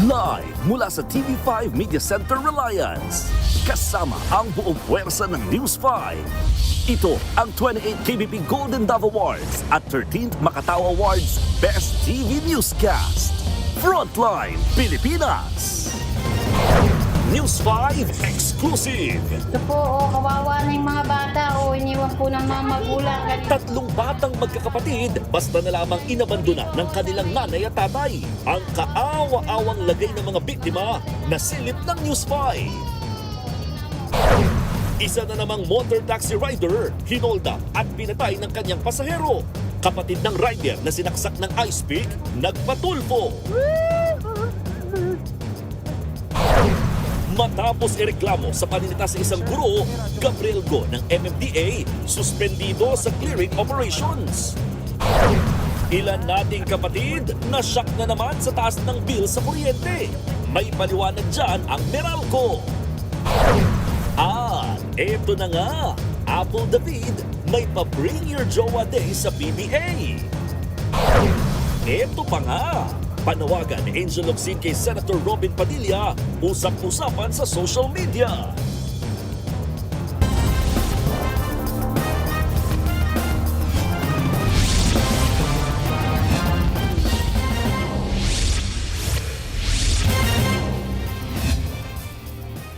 Live mula sa TV5 Media Center Reliance. Kasama ang buong puwersa ng News 5. Ito ang 28th KBP Golden Dove Awards at 13th Makatao Awards Best TV Newscast. Frontline Pilipinas. News 5 Exclusive. Ito po, kawawa na yung mga bata, iniwan po ng mga magulang. Tatlong batang magkakapatid, basta na lamang inabandona ng kanilang nanay at tatay. Ang kaawa-awang lagay ng mga biktima na silip ng News 5. Isa na namang motor taxi rider, hinolda at pinatay ng kanyang pasahero. Kapatid ng rider na sinaksak ng ice pick, nagpatulfo. Matapos ireklamo sa paninita sa isang guro, Gabriel Go ng MMDA suspendido sa clearing operations. Ilan nating kapatid na shock na naman sa taas ng bill sa kuryente. May paliwanag dyan ang Meralco. At eto na nga, Apple David may pa-Bring Your Jowa Day sa PBA. Eto pa nga, panawagan ni Angel Locsin kay Senator Robin Padilla, usap-usapan sa social media.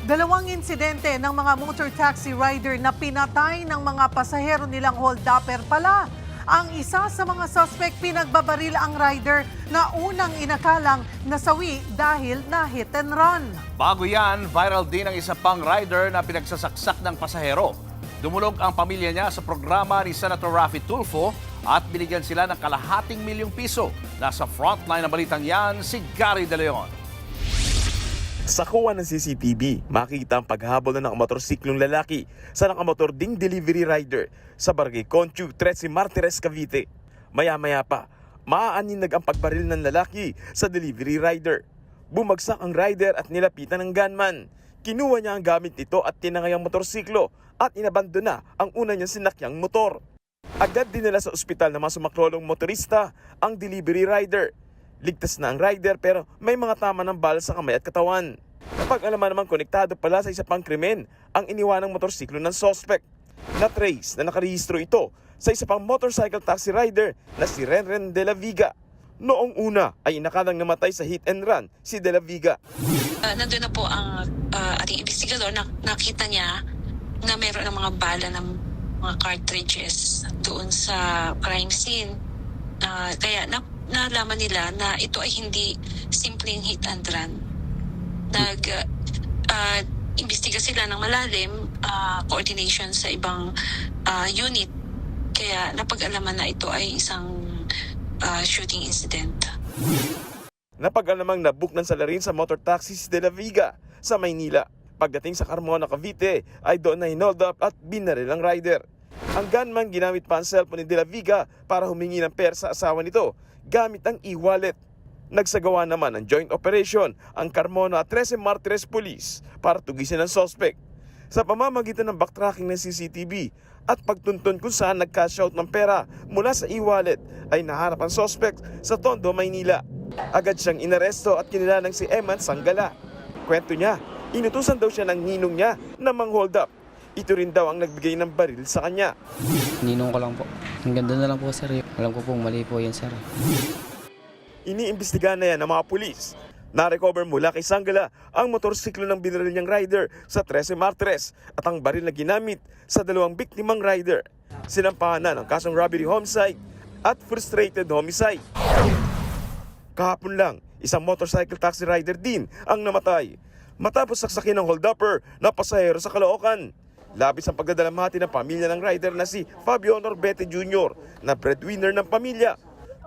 Dalawang insidente ng mga motor taxi rider na pinatay ng mga pasahero nilang hold-upper pala. Ang isa sa mga suspect, pinagbabaril ang rider na unang inakalang nasawi dahil na hit and run. Bago yan, viral din ang isa pang rider na pinagsasaksak ng pasahero. Dumulog ang pamilya niya sa programa ni Senator Raffy Tulfo at binigyan sila ng ₱250,000. Nasa frontline ng balitang yan, si Gary De Leon. Sa kuha ng CCTV, makikita ang paghabol na ng motorsiklong lalaki sa nakamotor ding delivery rider sa Barangay Conchu, 13 Martires, Cavite. Maya-maya pa, maaaninag ang pagbaril ng lalaki sa delivery rider. Bumagsak ang rider at nilapitan ng gunman. Kinuha niya ang gamit nito at tinangay ang motorsiklo at inabandona ang una niyang sinakyang motor. Agad dinala sa ospital ng mga sumaklolong motorista ang delivery rider. Ligtas na ang rider pero may mga tama ng bala sa kamay at katawan. Napag-alaman naman konektado pala sa isa pang krimen ang iniwanang motorsiklo ng suspect. Na-trace na nakarehistro ito sa isa pang motorcycle taxi rider na si Renren de la Viga. Noong una ay inakalang namatay sa hit and run si de la Viga. Nandun na po ang ating investigador, nakita niya na meron ng mga bala ng mga cartridges doon sa crime scene. Kaya nalaman nila na ito ay hindi simpleng hit and run. Imbestiga sila ng malalim, coordination sa ibang unit. Kaya napag-alaman na ito ay isang shooting incident. Napag-alamang nabook ng salarin sa motor taxi si de la Viga sa Maynila. Pagdating sa Carmona, Cavite ay doon na hinold up at binaril ang rider. Ang gunman ginamit pa ang cellphone ni de la Viga para humingi ng pera sa asawa nito gamit ang e-wallet. Nagsagawa naman ng joint operation ang Carmona at 13 Martires Police para tugisin ang suspect. Sa pamamagitan ng backtracking ng CCTV at pagtuntun kung saan nag-cash out ng pera mula sa e-wallet ay naharap ang suspect sa Tondo, Maynila. Agad siyang inaresto at kinilalang si Eman Sanggala. Kwento niya, inutusan daw siya ng ninong niya na mang-hold up. Ito rin daw ang nagbigay ng baril sa kanya. Ninong ko lang po. Ang ganda na lang po, sir. Alam ko pong mali po yun, sir. Iniimbestigahan na yan ng mga pulis. Na-recover mula kay Sanggala ang motorsiklo ng binaril niyang rider sa 13 Martires at ang baril na ginamit sa dalawang biktimang rider. Sinampahan na ng kasong robbery homicide at frustrated homicide. Kahapon lang, isang motorcycle taxi rider din ang namatay matapos saksakin ng hold-upper na pasahero sa Caloocan. Labis ang pagdadalamhati ng pamilya ng rider na si Fabio Norbete Jr. na breadwinner ng pamilya.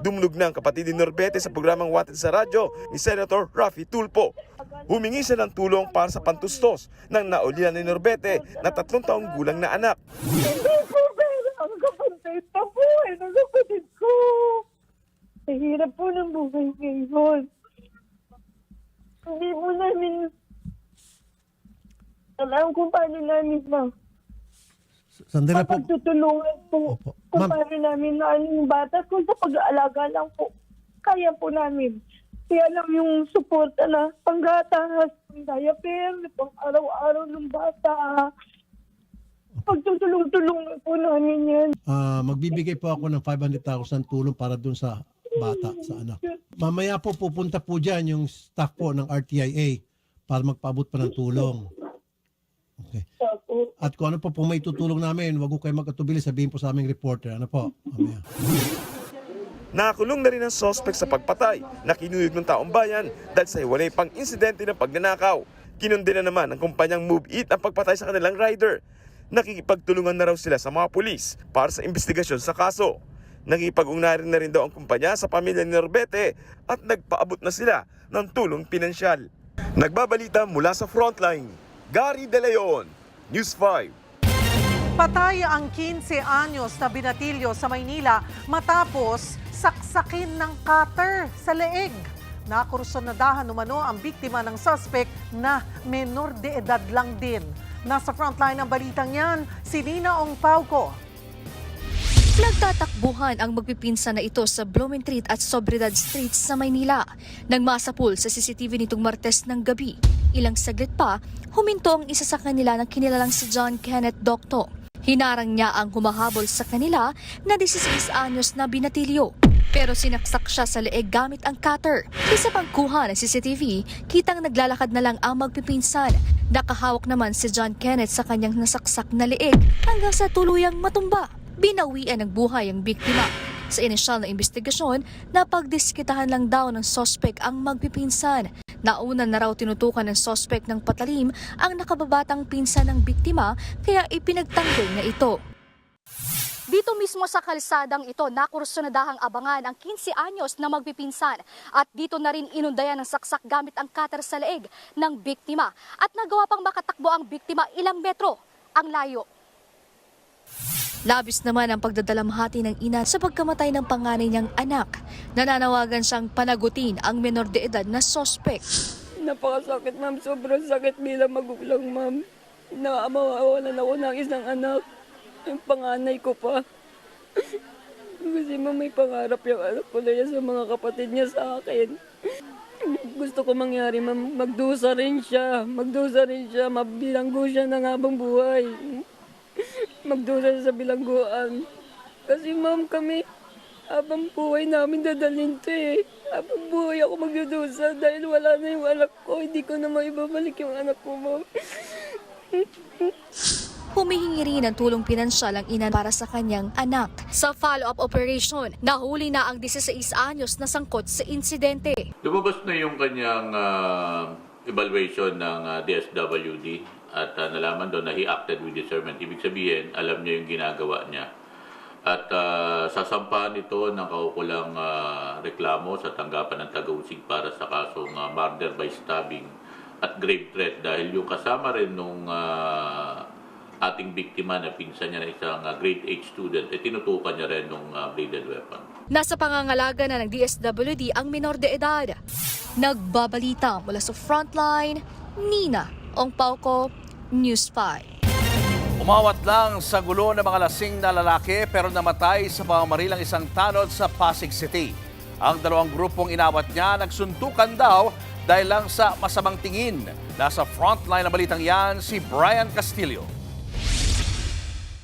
Dumulog na ang kapatid ni Norbete sa programang Wanted sa radyo ni Senator Raffy Tulfo. Humingi siya ng tulong para sa pantustos ng naulian ni Norbete na 3 taong gulang na anak. Hindi po, pero ang kapatid pa po ng kapatid ko. Mahirap po ng buhay ngayon. Hindi po namin alam kung paano namin Sandali po. Papagtutulungan po Opo. kung Ma'am. paano namin na yung bata. Kung sa pag-aalaga lang po, kaya po namin. Kaya lang yung suporta na panggatas, pang diaper, pang araw-araw ng bata. Pagtutulong-tulong na po namin yan. Magbibigay po ako ng 500,000 tulong para dun sa bata, sa anak. Mamaya po pupunta po dyan yung staff po ng RTIA para magpaabot pa ng tulong. Okay. Opo. At kung ano po may tutulong namin, wag ko kayo magkatubili, sabihin po sa aming reporter. Ano po? Mamaya. Nakakulong na rin ang suspect sa pagpatay na kinuyog ng taong bayan dahil sa hiwalay pang insidente ng pagnanakaw. Kinundi na naman ng kumpanyang Move It ang pagpatay sa kanilang rider. Nakikipagtulungan na raw sila sa mga pulis para sa investigasyon sa kaso. Nakikipag-ugnayan na rin daw ang kumpanya sa pamilya ni Norbete at nagpaabot na sila ng tulong pinansyal. Nagbabalita mula sa Frontline, Gary De Leon, News 5. Patay ang 15 anyos na binatilyo sa Maynila matapos saksakin ng cutter sa leeg. Nakursunadahan umano ang biktima ng suspect na menor de edad lang din. Nasa frontline ng balitang yan, si Nina Ong Pauco. Nagtatakbuhan ang magpipinsan na ito sa Blumentritt at Sobriedad Streets sa Maynila. Nang masapul sa CCTV nitong Martes ng gabi, ilang saglit pa, huminto ang isa sa kanila ng kinilalang si John Kenneth Docto. Hinarang niya ang humahabol sa kanila na 16 anyos na binatilyo. Pero sinaksak siya sa leeg gamit ang cutter. Isa pang kuha ng CCTV, kitang naglalakad na lang ang magpipinsan. Nakahawak naman si John Kenneth sa kanyang nasaksak na leeg hanggang sa tuluyang matumba. Binawian ng buhay ang biktima. Sa inisyal na investigasyon, napagdiskitahan lang daw ng sospek ang magpipinsan. Nauna na raw tinutukan ng sospek ng patalim ang nakababatang pinsan ng biktima kaya ipinagtanggol na ito. Dito mismo sa kalsadang ito, nakursunadahang abangan ang 15 anyos na magpipinsan at dito na rin inundayan ng saksak gamit ang cutter sa leeg ng biktima at nagawa pang makatakbo ang biktima ilang metro ang layo. Labis naman ang pagdadalamhati ng ina sa pagkamatay ng panganay niyang anak. Nananawagan siyang panagutin ang menor de edad na sospek. Napakasakit, ma'am. Sobrang sakit bilang magulang, ma'am. Mawawalan ako ng isang anak. Yung panganay ko pa. Kasi ma'am, may pangarap yung anak ko na yan sa mga kapatid niya sa akin. Gusto ko mangyari, ma'am. Magdusa rin siya. Mabilanggo siya ng habang buhay. Magdusa siya sa bilangguan. Kasi ma'am, kami, habang buhay namin dadalhin to eh. Habang buhay ako magdudusa dahil wala na yung anak ko. Hindi ko na maibabalik yung anak ko, ma'am. Humihingi rin ng tulong pinansyal ang ina para sa kanyang anak. Sa follow-up operation, nahuli na ang 16 anyos na sangkot sa insidente. Lumabas na yung kanyang evaluation ng DSWD at nalaman doon na he acted with discernment. Ibig sabihin, alam niya yung ginagawa niya. At sasampahan ito ng kaukulang reklamo sa tanggapan ng Taguig para sa kasong murder by stabbing at grave threat dahil yung kasama rin nung ating biktima na pinsan niya na isang grade 8 student, tinutukan niya rin nung bladed weapon. Nasa pangangalaga na ng DSWD ang menor de edad. Nagbabalita mula sa Frontline, Nina Ong Pauco, News 5. Umawat lang sa gulo ng mga lasing na lalaki pero namatay sa pamamarilang isang tanod sa Pasig City. Ang dalawang grupong inawat niya nagsuntukan daw dahil lang sa masamang tingin. Nasa Frontline na balitang yan si Brian Castillo.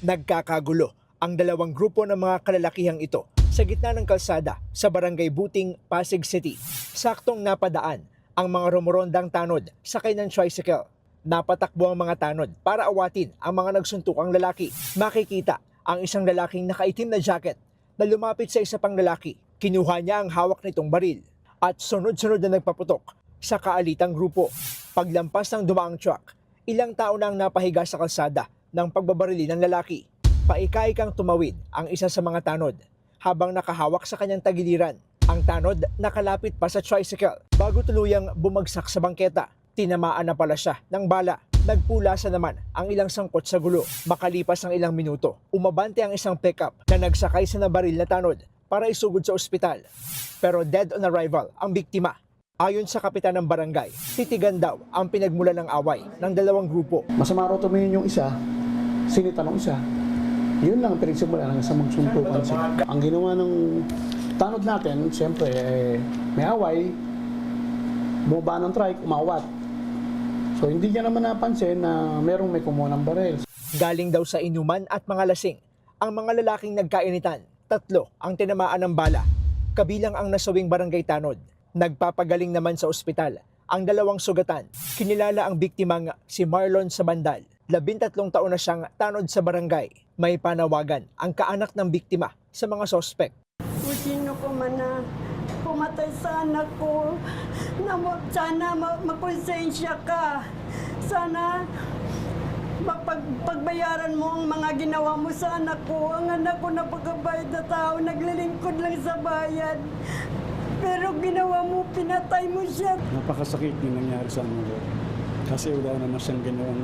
Nagkakagulo ang dalawang grupo ng mga kalalakihang ito sa gitna ng kalsada sa Barangay Buting, Pasig City. Saktong napadaan ang mga rumorondang tanod sakay ng tricycle. Napatakbo ang mga tanod para awatin ang mga nagsuntukang lalaki. Makikita ang isang lalaking nakaitim na jacket na lumapit sa isa pang lalaki. Kinuha niya ang hawak nitong baril at sunod-sunod na nagpaputok sa kaalitang grupo. Paglampas ng dumaang truck, ilang tao na ang napahiga sa kalsada ng pagbabarili ng lalaki. Paika-ikang tumawid ang isa sa mga tanod habang nakahawak sa kanyang tagiliran. Ang tanod nakalapit pa sa tricycle bago tuluyang bumagsak sa bangketa. Tinamaan na pala siya ng bala. Nagpulasa naman ang ilang sangkot sa gulo. Makalipas ang ilang minuto, umabante ang isang pickup na nagsakay sa nabaril na tanod para isugod sa ospital. Pero dead on arrival ang biktima. Ayon sa kapitan ng barangay, titigan daw ang pinagmula ng away ng dalawang grupo. Masama raw tumingin yung isa, sinita ng isa. Yun lang ang pinagsimula ng isang magsuntukan sila. Ang ginawa ng tanod natin, siyempre may away, bumaba ng trike, umawat. So hindi niya naman napansin na merong may kumuha ng baril. Galing daw sa inuman at mga lasing, ang mga lalaking nagkainitan, 3 ang tinamaan ng bala, kabilang ang nasawing barangay tanod. Nagpapagaling naman sa ospital ang 2 sugatan. Kinilala ang biktimang si Marlon Sabandal, 13 taon na siyang tanod sa barangay. May panawagan ang kaanak ng biktima sa mga sospek. Kung sino ko man na pumatay sa anak ko, na sana makonsensya ka. Sana pagbayaran mo ang mga ginawa mo sa anak ko. Ang anak ko napakabayad na tao, naglilingkod lang sa bayan. Pero ginawa mo, pinatay mo siya. Napakasakit yung nangyari sa amin. Kasi wala naman siyang ginawang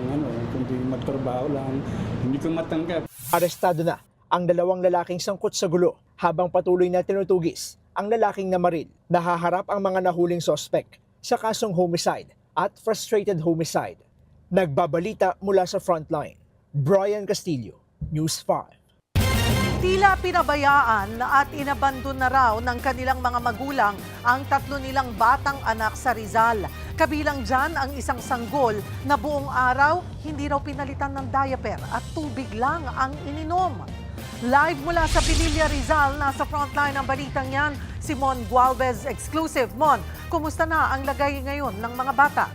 kundi magtrabaho lang. Hindi ko matanggap. Arestado na ang 2 lalaking sangkot sa gulo habang patuloy na tinutugis ang lalaking namaril. Nahaharap ang mga nahuling sospek sa kasong homicide at frustrated homicide. Nagbabalita mula sa frontline, Brian Castillo, News 5. Tila pinabayaan at inabandon na raw ng kanilang mga magulang ang 3 nilang batang anak sa Rizal. Kabilang dyan ang isang sanggol na buong araw hindi raw pinalitan ng diaper at tubig lang ang ininom. Live mula sa Pililla, Rizal, nasa frontline ng balitang yan, si Mon Gualvez exclusive. Mon, kumusta na ang lagay ngayon ng mga bata?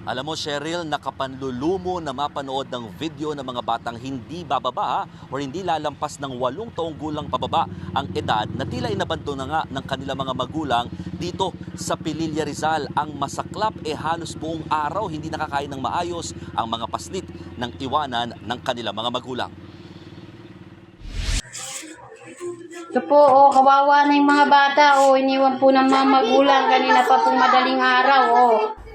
Alam mo, Cheryl, nakapanlulumo na mapanood ng video ng mga batang hindi bababa o hindi lalampas ng 8 taong gulang pababa ang edad na tila inabandon na nga ng kanilang mga magulang dito sa Pililla, Rizal. Ang masaklap halos buong araw hindi nakakain ng maayos ang mga paslit ng iwanan ng kanilang mga magulang. Ito po, kawawa na yung mga bata. Iniwan po ng mga magulang. Kanina pa pong madaling araw.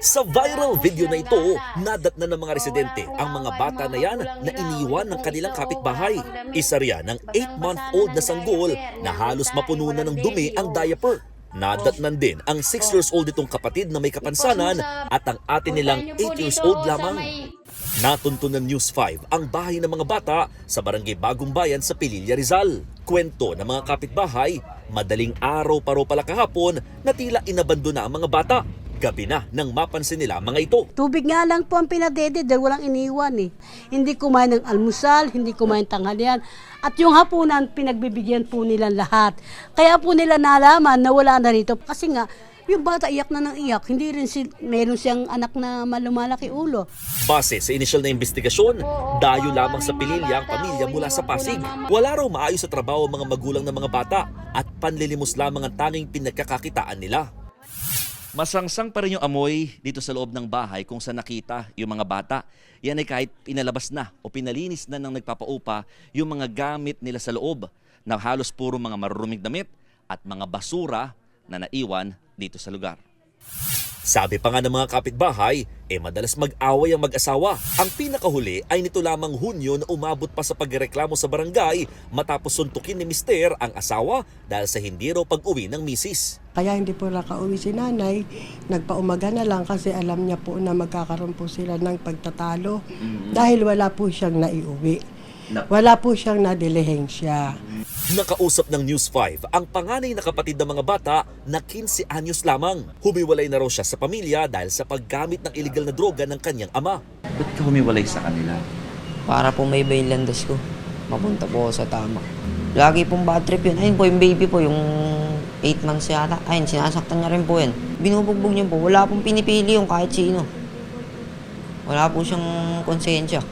Sa viral video na ito, nadatna ng mga residente ang mga bata na yan na iniwan ng kanilang kapitbahay. Isa riyan ng 8-month-old na sanggol na halos mapuno na ng dumi ang diaper. Nadatnan din ang 6 years old itong kapatid na may kapansanan at ang atin nilang 8 years old lamang. Natuntun ng News 5 ang bahay ng mga bata sa barangay Bagong Bayan sa Pililla, Rizal. Kwento ng mga kapitbahay, madaling araw pa raw pala kahapon na tila inabandona ang mga bata. Gabi na nang mapansin nila mga ito. Tubig nga lang po ang pinadede dahil walang iniwan eh. Hindi kumain ng almusal, hindi kumain tanghalian. At yung hapunan, pinagbibigyan po nila lahat. Kaya po nila nalaman na wala na rito. Kasi nga, yung bata iyak na ng iyak. Hindi rin meron siyang anak na malumalaki ulo. Base sa inisyal na investigasyon, dayo lamang sa Pililla ang pamilya mula sa Pasig. Wala raw maayos sa trabaho ang mga magulang ng mga bata at panlilimos lamang ang tanging pinagkakakitaan nila. Masangsang pa rin yung amoy dito sa loob ng bahay kung saan nakita yung mga bata. Yan ay kahit pinalabas na o pinalinis na ng nagpapaupa yung mga gamit nila sa loob na halos puro mga maruruming damit at mga basura na naiwan dito sa lugar. Sabi pa nga ng mga kapitbahay, madalas mag-away ang mag-asawa. Ang pinakahuli ay nito lamang Hunyo na umabot pa sa pagreklamo sa barangay matapos suntukin ni mister ang asawa dahil sa hindi raw pag-uwi ng misis. Kaya hindi po nakauwi si nanay, nagpaumaga na lang kasi alam niya po na magkakaroon po sila ng pagtatalo dahil wala po siyang naiuwi. Wala po siyang nadilihensya. Nakausap ng News 5 ang panganay na kapatid ng mga bata na 15 anyos lamang. Humiwalay na raw siya sa pamilya dahil sa paggamit ng iligal na droga ng kanyang ama. Ba't ka humiwalay sa kanila? Para po may landas ko. Mapunta po ako sa tama. Lagi pong bad trip yun. Ayun po yung baby po, yung 8 months yata. Ayun, sinasaktan niya rin po yan. Binubugbog niya po. Wala pong pinipili yung kahit sino. Wala po siyang konsensya.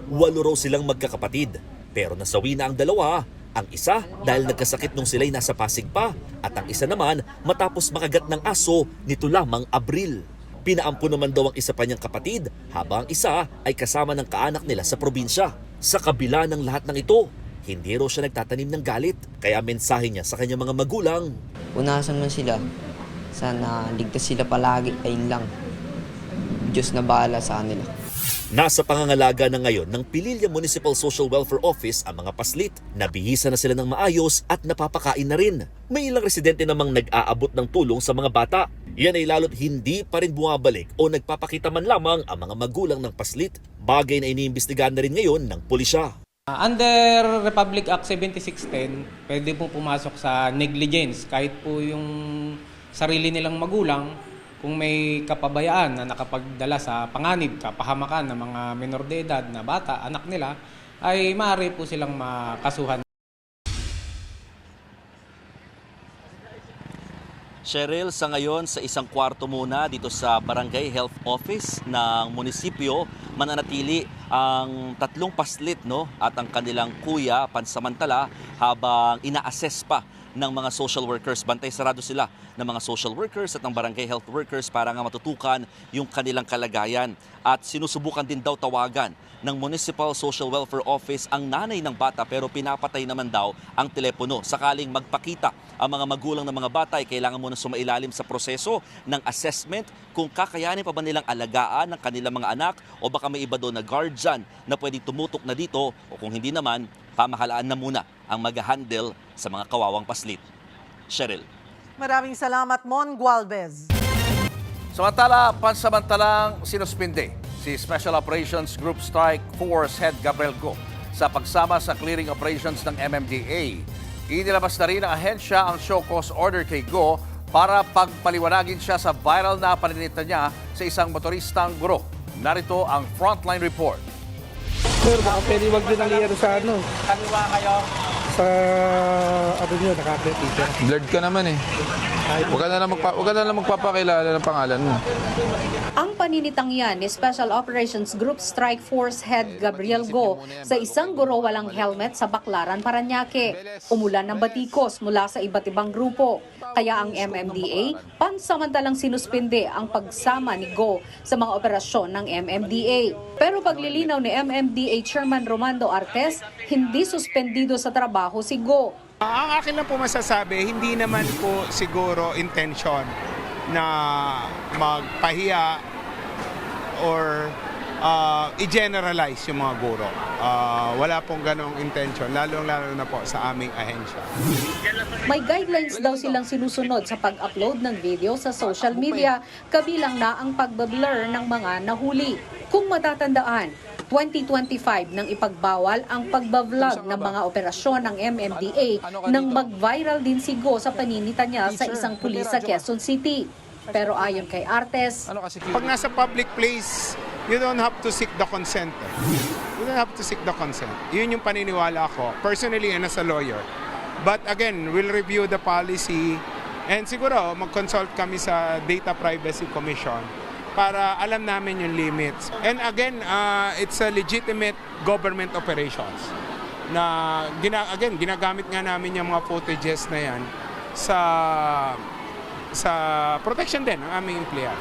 8 raw silang magkakapatid, pero nasawi na ang 2. Ang isa dahil nagkasakit nung sila'y nasa Pasig pa, at ang isa naman matapos makagat ng aso nito lamang Abril. Pinaampo naman daw ang isa pa niyang kapatid, habang ang isa ay kasama ng kaanak nila sa probinsya. Sa kabila ng lahat ng ito, hindi raw siya nagtatanim ng galit, kaya mensahe niya sa kanyang mga magulang. Unasan man sila, sana ligtas sila palagi, ayun lang. Diyos na bahala sa kanila. Nasa pangangalaga na ngayon ng Pililla Municipal Social Welfare Office ang mga paslit. Nabihisa na sila ng maayos at napapakain na rin. May ilang residente namang nag-aabot ng tulong sa mga bata. Yan ay lalo't hindi pa rin bumabalik o nagpapakita man lamang ang mga magulang ng paslit. Bagay na iniimbestigahan na rin ngayon ng pulisya. Under Republic Act 7610, pwede po pumasok sa negligence kahit po yung sarili nilang magulang kung may kapabayaan na nakapagdala sa panganib, kapahamakan ng mga menor de edad na bata, anak nila, ay maaari po silang makasuhan. Cheryl, sa ngayon sa isang kwarto muna dito sa Barangay Health Office ng munisipyo, mananatili ang 3 paslit at ang kanilang kuya pansamantala habang ina-assess pa ng mga social workers. Bantay sarado sila ng mga social workers at ng barangay health workers para nga matutukan yung kanilang kalagayan. At sinusubukan din daw tawagan ng Municipal Social Welfare Office ang nanay ng bata pero pinapatay naman daw ang telepono. Sakaling magpakita ang mga magulang ng mga bata ay kailangan muna sumailalim sa proseso ng assessment kung kakayanin pa ba nilang alagaan ng kanilang mga anak o baka may iba doon na guardian na pwedeng tumutok na dito o kung hindi naman, pamahalaan na muna ang mag-handle sa mga kawawang paslit. Cheryl. Maraming salamat, Mon Gualvez. Samantala, pansamantalang sinuspinde si Special Operations Group Strike Force Head Gabriel Go sa pagsama sa clearing operations ng MMDA. Inilabas na rin ng ahensya ang show cause order kay Go para pagpaliwanagin siya sa viral na paninita niya sa isang motoristang guro. Narito ang frontline report. Sir, baka pwede wag din ang liyero sa ano. Kaliwa kayo. Sa ano nyo, nakaka-teacher. Blurred ka naman eh. Huwag ka na lang magpapakilala ng pangalan mo. Ang paninitang yan ni Special Operations Group Strike Force Head Gabriel Go sa isang guro walang helmet sa Baclaran, Parañaque. Umulan ng batikos mula sa iba't ibang grupo. Kaya ang MMDA pansamantalang sinuspinde ang pagsama ni Go sa mga operasyon ng MMDA. Pero paglilinaw ni MMDA Chairman Romando Artes, hindi suspendido sa trabaho si Go. Ang akin lang po masasabi, hindi naman po siguro intention na magpahiya or i-generalize yung mga guro. Wala pong ganong intention, lalo-lalo na po sa aming ahensya. May guidelines daw silang sinusunod sa pag-upload ng video sa social media, kabilang na ang pagbablur ng mga nahuli. Kung matatandaan, 2025 nang ipagbawal ang pagbablog ng mga operasyon ng MMDA nang mag-viral din si Go sa paninita niya sa isang pulis sa Quezon City. Pero ayon kay Artes, pag nasa public place, you don't have to seek the consent. You don't have to seek the consent. Yun yung paniniwala ko, personally and as a lawyer. But again, we'll review the policy and siguro mag-consult kami sa Data Privacy Commission para alam namin yung limits. And again, it's a legitimate government operations na ginagamit nga namin yung mga footages na yan sa protection din ng aming empleyado.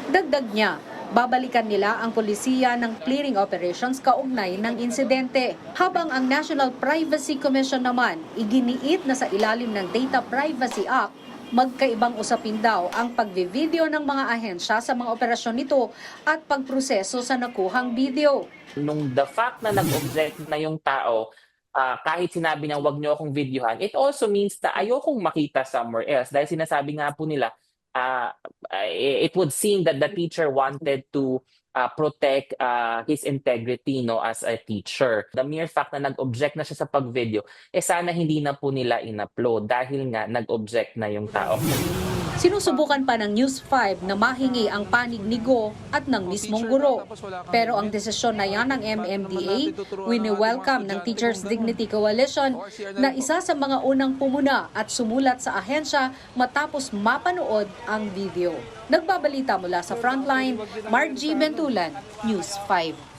Dagdag niya, babalikan nila ang polisiya ng clearing operations kaugnay ng insidente. Habang ang National Privacy Commission naman, iginiit na sa ilalim ng Data Privacy Act, magkaibang usapin daw ang pagbivideo ng mga ahensya sa mga operasyon nito at pagproseso sa nakuhang video. Nung the fact na nag-object na yung tao, kahit sinabi niya wag niyo akong videohan, it also means na ayokong makita somewhere else. Dahil sinasabi nga po nila, it would seem that the teacher wanted to protect his integrity as a teacher. The mere fact na nag-object na siya sa pag-video, sana hindi na po nila in-upload dahil nga nag-object na yung tao. Sinusubukan pa ng News 5 na mahingi ang panig ni Go at ng mismong guro. Pero ang desisyon na yan ng MMDA, wini-welcome ng Teachers Dignity Coalition na isa sa mga unang pumuna at sumulat sa ahensya matapos mapanood ang video. Nagbabalita mula sa Frontline, Margie Bentulan, News 5.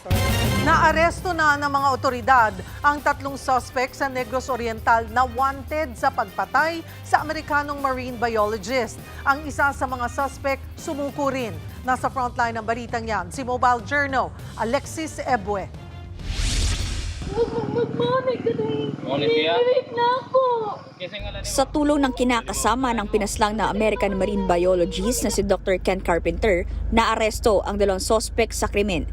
Naaresto na ng mga otoridad ang 3 suspect sa Negros Oriental na wanted sa pagpatay sa Amerikanong marine biologist. Ang isa sa mga suspect sumuko rin. Nasa frontline ng balitang yan, si Mobile Journal, Alexis Ebue. Sa tulong ng kinakasama ng pinaslang na American marine biologist na si Dr. Ken Carpenter, naaresto ang 2 suspect sa krimen.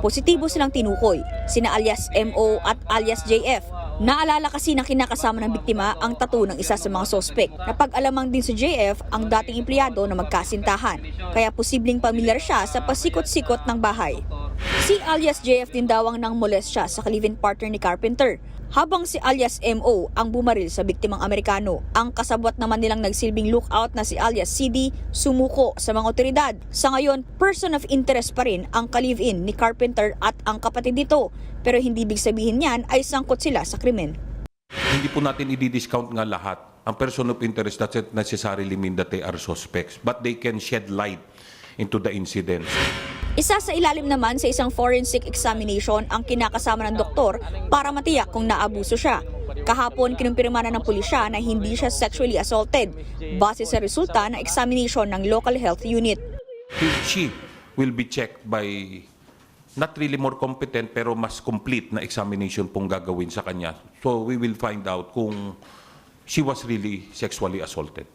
Positibo silang tinukoy, sina alias MO at alias JF. Naalala kasi ng kinakasama ng biktima ang tattoo ng isa sa mga sospek. Napag-alamang din si JF ang dating empleyado na magkasintahan, kaya posibleng pamilyar siya sa pasikot-sikot ng bahay. Si alias JF din daw ang nang molestya sa ka-live-in partner ni Carpenter, habang si alias MO ang bumaril sa biktimang Amerikano. Ang kasabwat naman nilang nagsilbing lookout na si alias CD sumuko sa mga otoridad. Sa ngayon, person of interest pa rin ang ka-live-in ni Carpenter at ang kapatid nito, pero hindi ibig sabihin niyan ay sangkot sila sa krimen. Hindi po natin i-discount nga lahat. Ang person of interest doesn't necessarily mean that they are suspects, but they can shed light into the incidents. Isa sa ilalim naman sa isang forensic examination ang kinakasama ng doktor para matiyak kung naabuso siya. Kahapon, kinumpirma na ng pulisya na hindi siya sexually assaulted base sa resulta ng examination ng local health unit. She will be checked by not really more competent pero mas complete na examination pong gagawin sa kanya. So we will find out kung she was really sexually assaulted.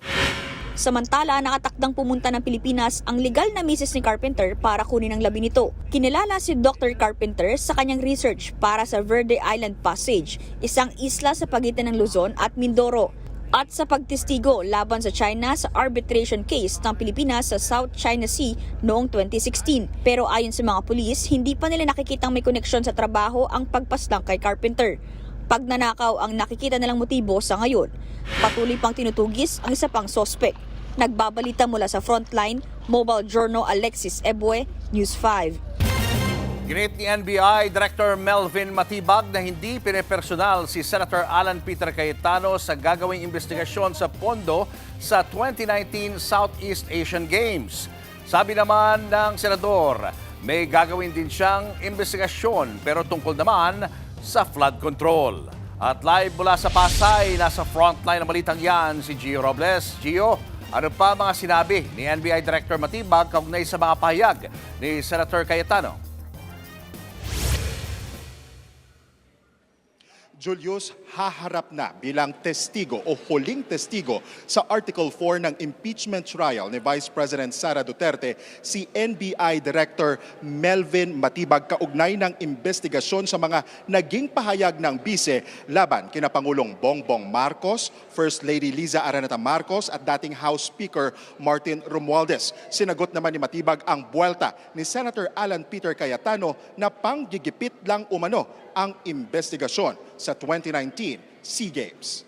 Samantala, nakatakdang pumunta ng Pilipinas ang legal na misis ni Carpenter para kunin ang labi nito. Kinilala si Dr. Carpenter sa kanyang research para sa Verde Island Passage, isang isla sa pagitan ng Luzon at Mindoro, at sa pagtestigo laban sa China sa arbitration case ng Pilipinas sa South China Sea noong 2016. Pero ayon sa mga pulis, hindi pa nila nakikitang may koneksyon sa trabaho ang pagpaslang kay Carpenter. Pagnanakaw ang nakikita nilang motibo sa ngayon. Patuloy pang tinutugis ang isa pang sospek. Nagbabalita mula sa Frontline, Mobile Journal Alexis Ebue, News 5. Ginit ni NBI Director Melvin Matibag na hindi pinepersonal si Senator Alan Peter Cayetano sa gagawing investigasyon sa pondo sa 2019 Southeast Asian Games. Sabi naman ng senador, may gagawin din siyang investigasyon pero tungkol naman sa flood control. At live mula sa Pasay, nasa frontline ng balitang yan si Gio Robles. Gio, ano pa mga sinabi ni NBI Director Matibag kaugnay sa mga pahayag ni Senator Cayetano? Julius, haharap na bilang testigo o huling testigo sa Article 4 ng impeachment trial ni Vice President Sara Duterte si NBI Director Melvin Matibag kaugnay ng investigasyon sa mga naging pahayag ng bise laban kina Pangulong Bongbong Marcos, First Lady Liza Araneta Marcos at dating House Speaker Martin Romualdez. Sinagot naman ni Matibag ang buwelta ni Senator Alan Peter Cayetano na panggigipit lang umano ang investigasyon sa 2019 SEA Games.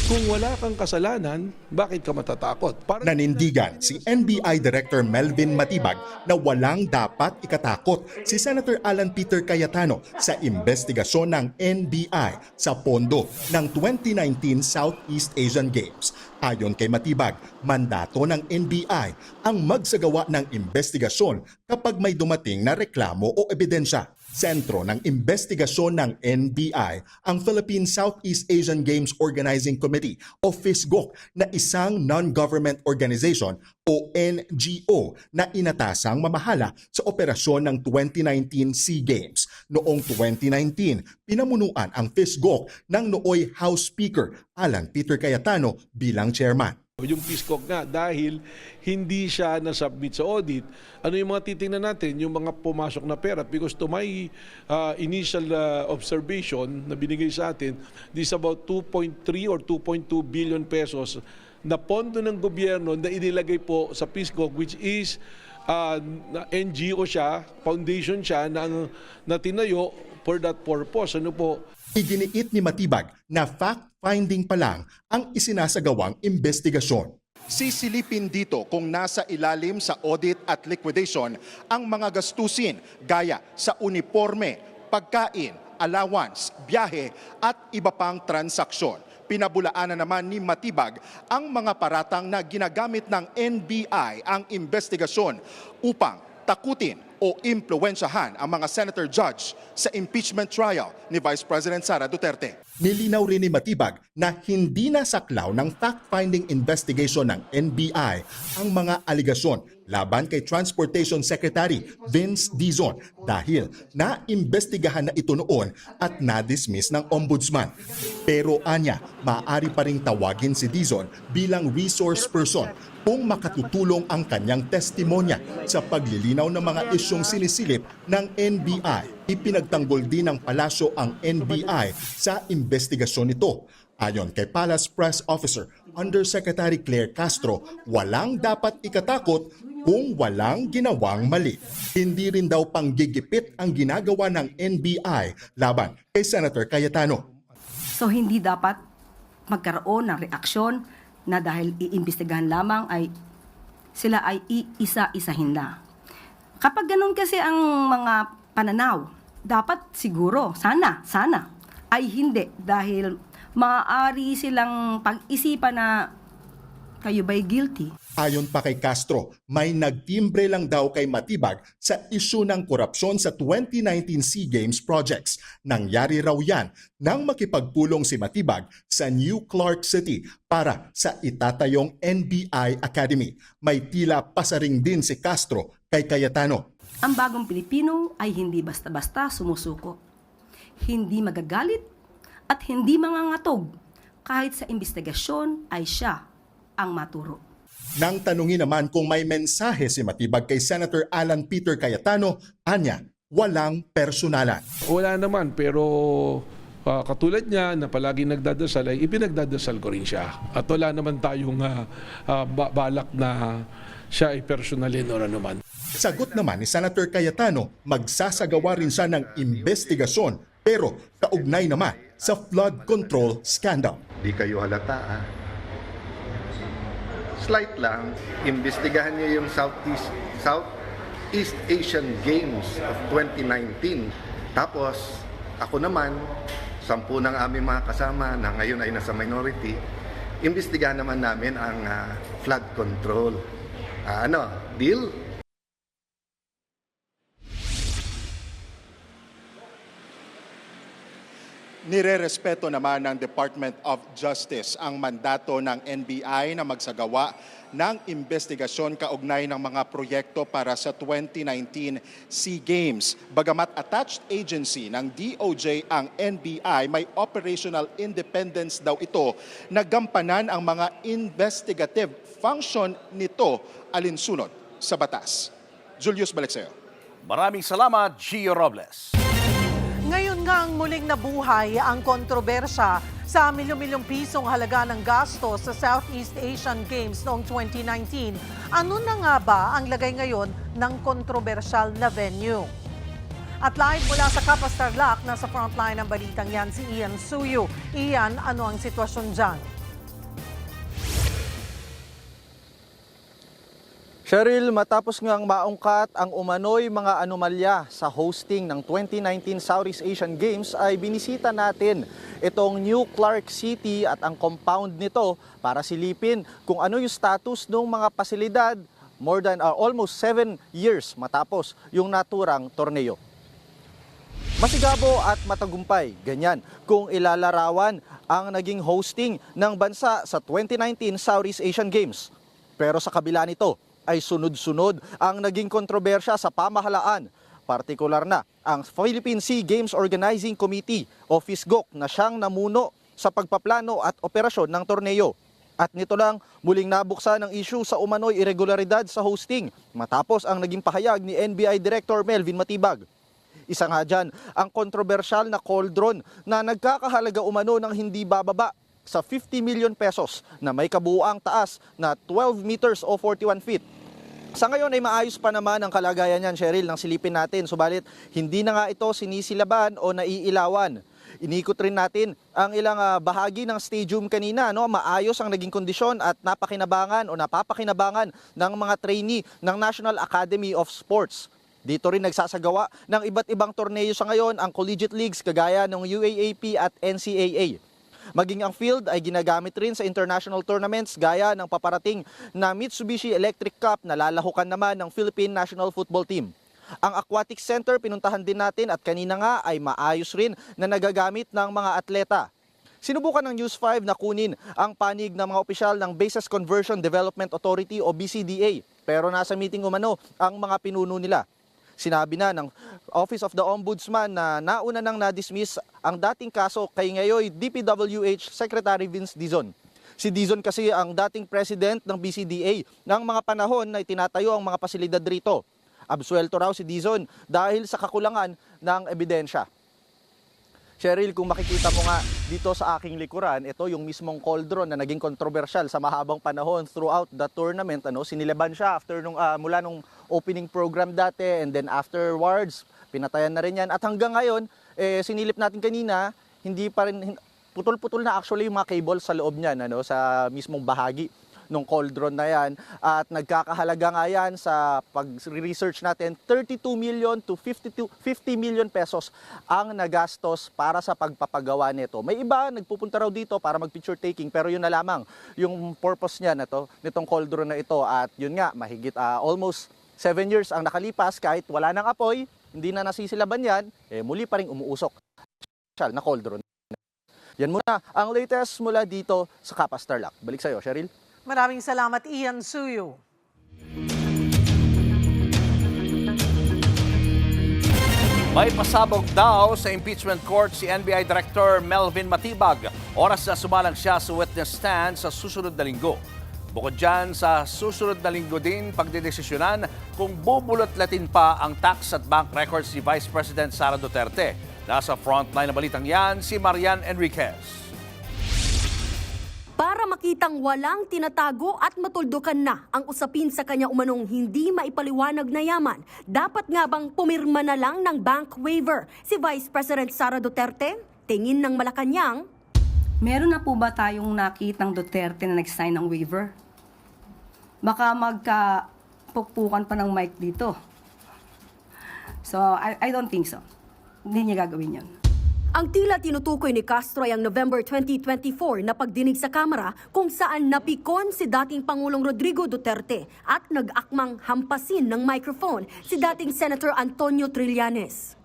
Kung wala kang kasalanan, bakit ka matatakot? Nanindigan si NBI Director Melvin Matibag na walang dapat ikatakot si Senator Alan Peter Cayetano sa investigasyon ng NBI sa pondo ng 2019 Southeast Asian Games. Ayon kay Matibag, mandato ng NBI ang magsagawa ng investigasyon kapag may dumating na reklamo o ebidensya. Sentro ng investigasyon ng NBI ang Philippine Southeast Asian Games Organizing Committee o FISGOC na isang non-government organization o NGO na inatasang mamahala sa operasyon ng 2019 SEA Games. Noong 2019, pinamunuan ang FISGOC ng nooy House Speaker Alan Peter Cayetano bilang chairman. Yung PISCOC nga dahil hindi siya nasubmit sa audit, ano yung mga titingnan natin? Yung mga pumasok na pera because to my initial observation na binigay sa atin, this is about 2.3 or 2.2 billion pesos na pondo ng gobyerno na inilagay po sa PISCOC which is NGO siya, foundation siya na tinayo for that purpose. Ano po? Iginiit ni Matibag na fact-finding pa lang ang isinasagawang investigasyon. Sisilipin dito kung nasa ilalim sa audit at liquidation ang mga gastusin gaya sa uniforme, pagkain, allowance, biyahe at iba pang transaksyon. Pinabulaanan naman ni Matibag ang mga paratang na ginagamit ng NBI ang investigasyon upang takutin o impluwensyahan ang mga senator judge sa impeachment trial ni Vice President Sara Duterte. Nilinaw rin ni Matibag na hindi nasaklaw ng fact-finding investigation ng NBI ang mga aligasyon laban kay Transportation Secretary Vince Dizon dahil naimbestigahan na ito noon at na-dismiss ng Ombudsman. Pero anya, maaari pa ring tawagin si Dizon bilang resource person kung makatutulong ang kanyang testimonya sa paglilinaw ng mga isyong sinisilip ng NBI. Ipinagtanggol din ng palasyo ang NBI sa investigasyon nito. Ayon kay Palace Press Officer Undersecretary Claire Castro, walang dapat ikatakot kung walang ginawang mali. Hindi rin daw panggigipit ang ginagawa ng NBI laban kay Senator Cayetano. So hindi dapat magkaroon ng reaksyon na dahil iimbestigahan lamang ay sila ay iisa-isahin na. Kapag ganun kasi ang mga pananaw, dapat siguro, sana, ay hindi dahil maaari silang pag-isipan na kayo ba'y guilty? Ayon pa kay Castro, may nagtimbre lang daw kay Matibag sa isyu ng korupsyon sa 2019 SEA Games projects. Nangyari raw yan nang makipagpulong si Matibag sa New Clark City para sa itatayong NBI Academy. May tila pasaring din si Castro kay Cayetano. Ang bagong Pilipino ay hindi basta-basta sumusuko. Hindi magagalit at hindi mangangatog. Kahit sa investigasyon ay siya ang maturo. Nang tanungin naman kung may mensahe si Matibag kay Senator Alan Peter Cayetano, anya, walang personalan. Wala naman, pero katulad niya na palagi nagdadasal ay ipinagdadasal ko rin siya. At wala naman tayong balak na siya ay personalin o naman. Sagot naman ni Senator Cayetano, magsasagawa rin siya ng investigasyon pero kaugnay naman sa flood control scandal. Di kayo halata Slight lang, imbestigahan niyo yung Southeast Asian Games of 2019. Tapos, ako naman, 10 ng aming mga kasama na ngayon ay nasa minority, imbestigahan naman namin ang flood control. Deal? Nirerespeto naman ng Department of Justice ang mandato ng NBI na magsagawa ng investigasyon kaugnay ng mga proyekto para sa 2019 SEA Games. Bagamat attached agency ng DOJ ang NBI, may operational independence daw ito na gampanan ang mga investigative function nito alinsunod sa batas. Julius Balexeo. Maraming salamat, Gio Robles. Ngayon nga ang muling nabuhay ang kontrobersya sa milyon-milyong pisong halaga ng gasto sa Southeast Asian Games noong 2019. Ano na nga ba ang lagay ngayon ng kontrobersyal na venue? At live mula sa Kapas Tarlac, nasa frontline ng balitang yan si Ian Suyu. Ian, ano ang sitwasyon dyan? Cheryl, matapos ngang maungkat ang umano'y mga anomalya sa hosting ng 2019 Southeast Asian Games ay binisita natin itong New Clark City at ang compound nito para silipin kung ano yung status ng mga pasilidad more than almost 7 years matapos yung naturang torneo. Masigabo at matagumpay, ganyan kung ilalarawan ang naging hosting ng bansa sa 2019 Southeast Asian Games. Pero sa kabila nito, ay sunod-sunod ang naging kontrobersya sa pamahalaan. Partikular na ang Philippine SEA Games Organizing Committee o PhilGOC na siyang namuno sa pagpaplano at operasyon ng torneo. At nito lang muling nabuksan ang issue sa umano'y irregularidad sa hosting matapos ang naging pahayag ni NBI Director Melvin Matibag. Isa nga dyan ang kontrobersyal na cauldron na nagkakahalaga umano ng hindi bababa sa 50 million pesos na may kabuuang taas na 12 meters o 41 feet. Sa ngayon ay maayos pa naman ang kalagayan niyan, Cheryl, ng silipin natin. Subalit, hindi na nga ito sinisilaban o naiilawan. Inikot rin natin ang ilang bahagi ng stadium kanina. Maayos ang naging kondisyon at napapakinabangan ng mga trainee ng National Academy of Sports. Dito rin nagsasagawa ng iba't ibang torneo sa ngayon ang collegiate leagues kagaya ng UAAP at NCAA. Maging ang field ay ginagamit rin sa international tournaments gaya ng paparating na Mitsubishi Electric Cup na lalahukan naman ng Philippine National Football Team. Ang Aquatic Center pinuntahan din natin at kanina nga ay maayos rin na nagagamit ng mga atleta. Sinubukan ng News 5 na kunin ang panig ng mga opisyal ng Bases Conversion Development Authority o BCDA pero nasa meeting umano ang mga pinuno nila. Sinabi na ng Office of the Ombudsman na nauna nang na-dismiss ang dating kaso kay ngayon DPWH Secretary Vince Dizon. Si Dizon kasi ang dating president ng BCDA ng mga panahon na itinatayo ang mga pasilidad rito. Absuelto raw si Dizon dahil sa kakulangan ng ebidensya. Cheryl, kung makikita mo nga dito sa aking likuran, ito yung mismong cauldron na naging controversial sa mahabang panahon throughout the tournament. Sinilaban siya after mula nung opening program dati, and then afterwards, pinatayan na rin yan. At hanggang ngayon, sinilip natin kanina, hindi pa rin, putol-putol na actually yung mga cable sa loob niyan, sa mismong bahagi ng cauldron na yan. At nagkakahalaga nga yan sa pag-research natin, 32 million to 50 million pesos ang nagastos para sa pagpapagawa nito. May iba nagpupunta raw dito para mag-picture taking, pero yun na lamang yung purpose niya nitong cauldron na ito. At yun nga, mahigit almost 7 years ang nakalipas, kahit wala nang apoy, hindi na nasisilaban yan, muli pa rin umuusok na cauldron. Yan muna ang latest mula dito sa Kapas Tarlac. Balik sa'yo, Cheryl. Maraming salamat, Ian Suyo. May pasabog daw sa impeachment court si NBI Director Melvin Matibag. Oras na sumalang siya sa witness stand sa susunod na linggo. Bukod dyan, sa susunod na linggo din pagdedesisyonan kung bubulot-latin pa ang tax at bank records ni Vice President Sara Duterte. Nasa frontline na balitang yan, si Marian Enriquez. Para makitang walang tinatago at matuldukan na ang usapin sa kanya umanong hindi maipaliwanag na yaman, dapat nga bang pumirma na lang ng bank waiver si Vice President Sara Duterte? Tingin ng Malacanang, meron na po ba tayong nakitang Duterte na nag-sign ng waiver? Baka magkapukpukan pa ng mic dito. So, I don't think so. Hindi niya gagawin yun. ang tila tinutukoy ni Castro ay ang November 2024 na pagdinig sa Kamara kung saan napikon si dating Pangulong Rodrigo Duterte at nag-akmang hampasin ng microphone si dating Senator Antonio Trillanes.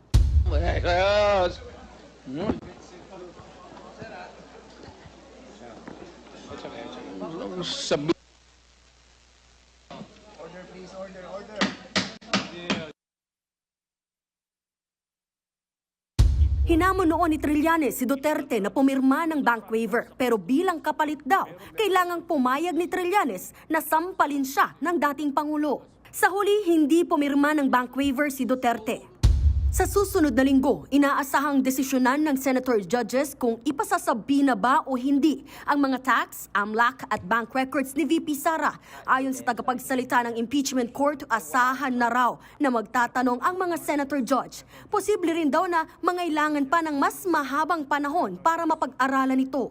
Hinamon noon ni Trillanes si Duterte na pumirma ng bank waiver pero bilang kapalit daw, kailangang pumayag ni Trillanes na sampalin siya ng dating Pangulo. Sa huli, hindi pumirma ng bank waiver si Duterte. Sa susunod na linggo, inaasahang desisyonan ng senator judges kung ipasasabi na ba o hindi ang mga tax, AMLAC at bank records ni VP Sara. Ayon sa tagapagsalita ng impeachment court, asahan na raw na magtatanong ang mga senator judge. Posible rin daw na mangailangan pa ng mas mahabang panahon para mapag-aralan ito.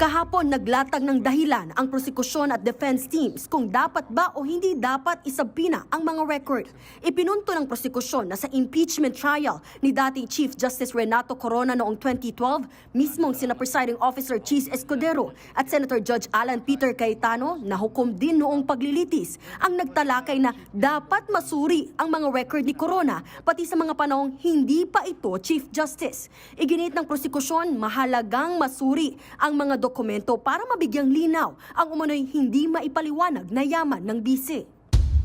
Kahapon naglatag ng dahilan ang prosekusyon at defense teams kung dapat ba o hindi dapat isabina ang mga record. Ipinunto ng prosekusyon na sa impeachment trial ni dating Chief Justice Renato Corona noong 2012, mismong sina Presiding Officer Cheese Escudero at Senator Judge Alan Peter Cayetano na hukom din noong paglilitis ang nagtalakay na dapat masuri ang mga record ni Corona pati sa mga panahong hindi pa ito Chief Justice. Iginit ng prosekusyon mahalagang masuri ang mga dokumento para mabigyang linaw ang umano'y hindi maipaliwanag na yaman ng bise.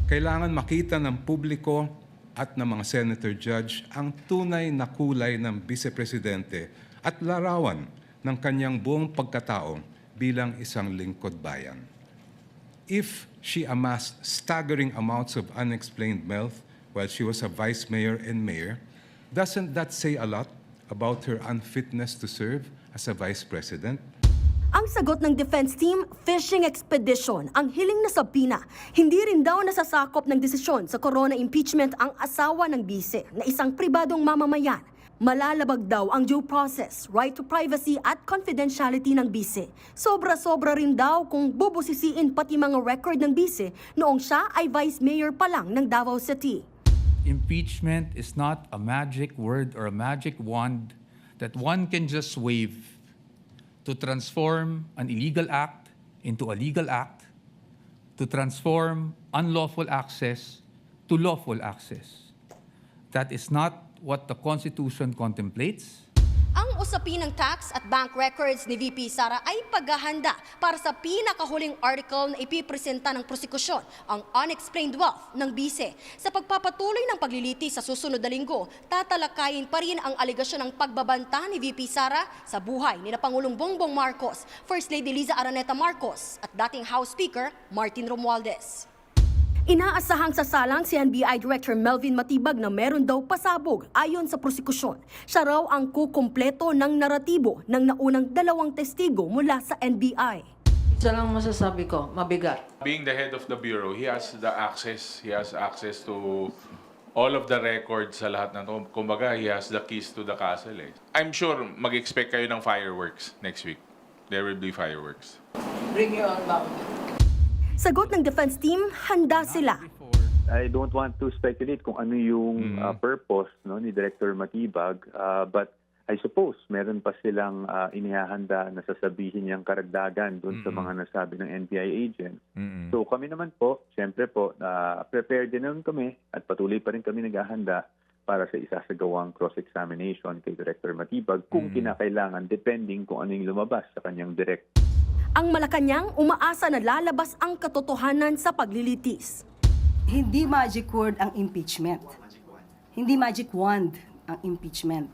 Kailangan makita ng publiko at ng mga senator judge ang tunay na kulay ng vice-presidente at larawan ng kanyang buong pagkatao bilang isang lingkod bayan. If she amassed staggering amounts of unexplained wealth while she was a vice mayor and mayor, doesn't that say a lot about her unfitness to serve as a vice president? Ang sagot ng defense team, fishing expedition ang hiling na sabina. Hindi rin daw nasasakop ng desisyon sa Corona impeachment ang asawa ng bise na isang pribadong mamamayan. Malalabag daw ang due process, right to privacy at confidentiality ng bise. Sobra-sobra rin daw kung bubusisiin pati mga record ng bise noong siya ay vice mayor pa lang ng Davao City. Impeachment is not a magic word or a magic wand that one can just wave to transform an illegal act into a legal act, to transform unlawful access to lawful access. That is not what the Constitution contemplates. Ang usapin ng tax at bank records ni VP Sara ay paghahanda para sa pinakahuling article na ipipresenta ng prosekusyon, ang unexplained wealth ng bise. Sa pagpapatuloy ng pagliliti sa susunod na linggo, tatalakayin pa rin ang alegasyon ng pagbabanta ni VP Sara sa buhay ni Pangulong Bongbong Marcos, First Lady Liza Araneta Marcos at dating House Speaker Martin Romualdez. Inaasahang sasalang si NBI Director Melvin Matibag na meron daw pasabog ayon sa prosekusyon. Siya raw ang kukumpleto ng naratibo ng naunang 2 testigo mula sa NBI. Isa lang masasabi ko, mabigat. Being the head of the bureau, he has the access. He has access to all of the records sa lahat ng to. Kumbaga, he has the keys to the castle. I'm sure mag-expect kayo ng fireworks next week. There will be fireworks. Bring you on back. Sagot ng defense team, handa sila. I don't want to speculate kung ano yung purpose ni Director Matibag, but I suppose meron pa silang inihahanda na sasabihin niyang karagdagan doon sa mga nasabi ng NBI agent. So kami naman po, siyempre po, prepared din naman kami at patuloy pa rin kami naghahanda para sa isasagawang cross-examination kay Director Matibag kung kinakailangan, depending kung ano yung lumabas sa kanyang direct. Ang Malacanang umaasa na lalabas ang katotohanan sa paglilitis. Hindi magic word ang impeachment. Hindi magic wand ang impeachment.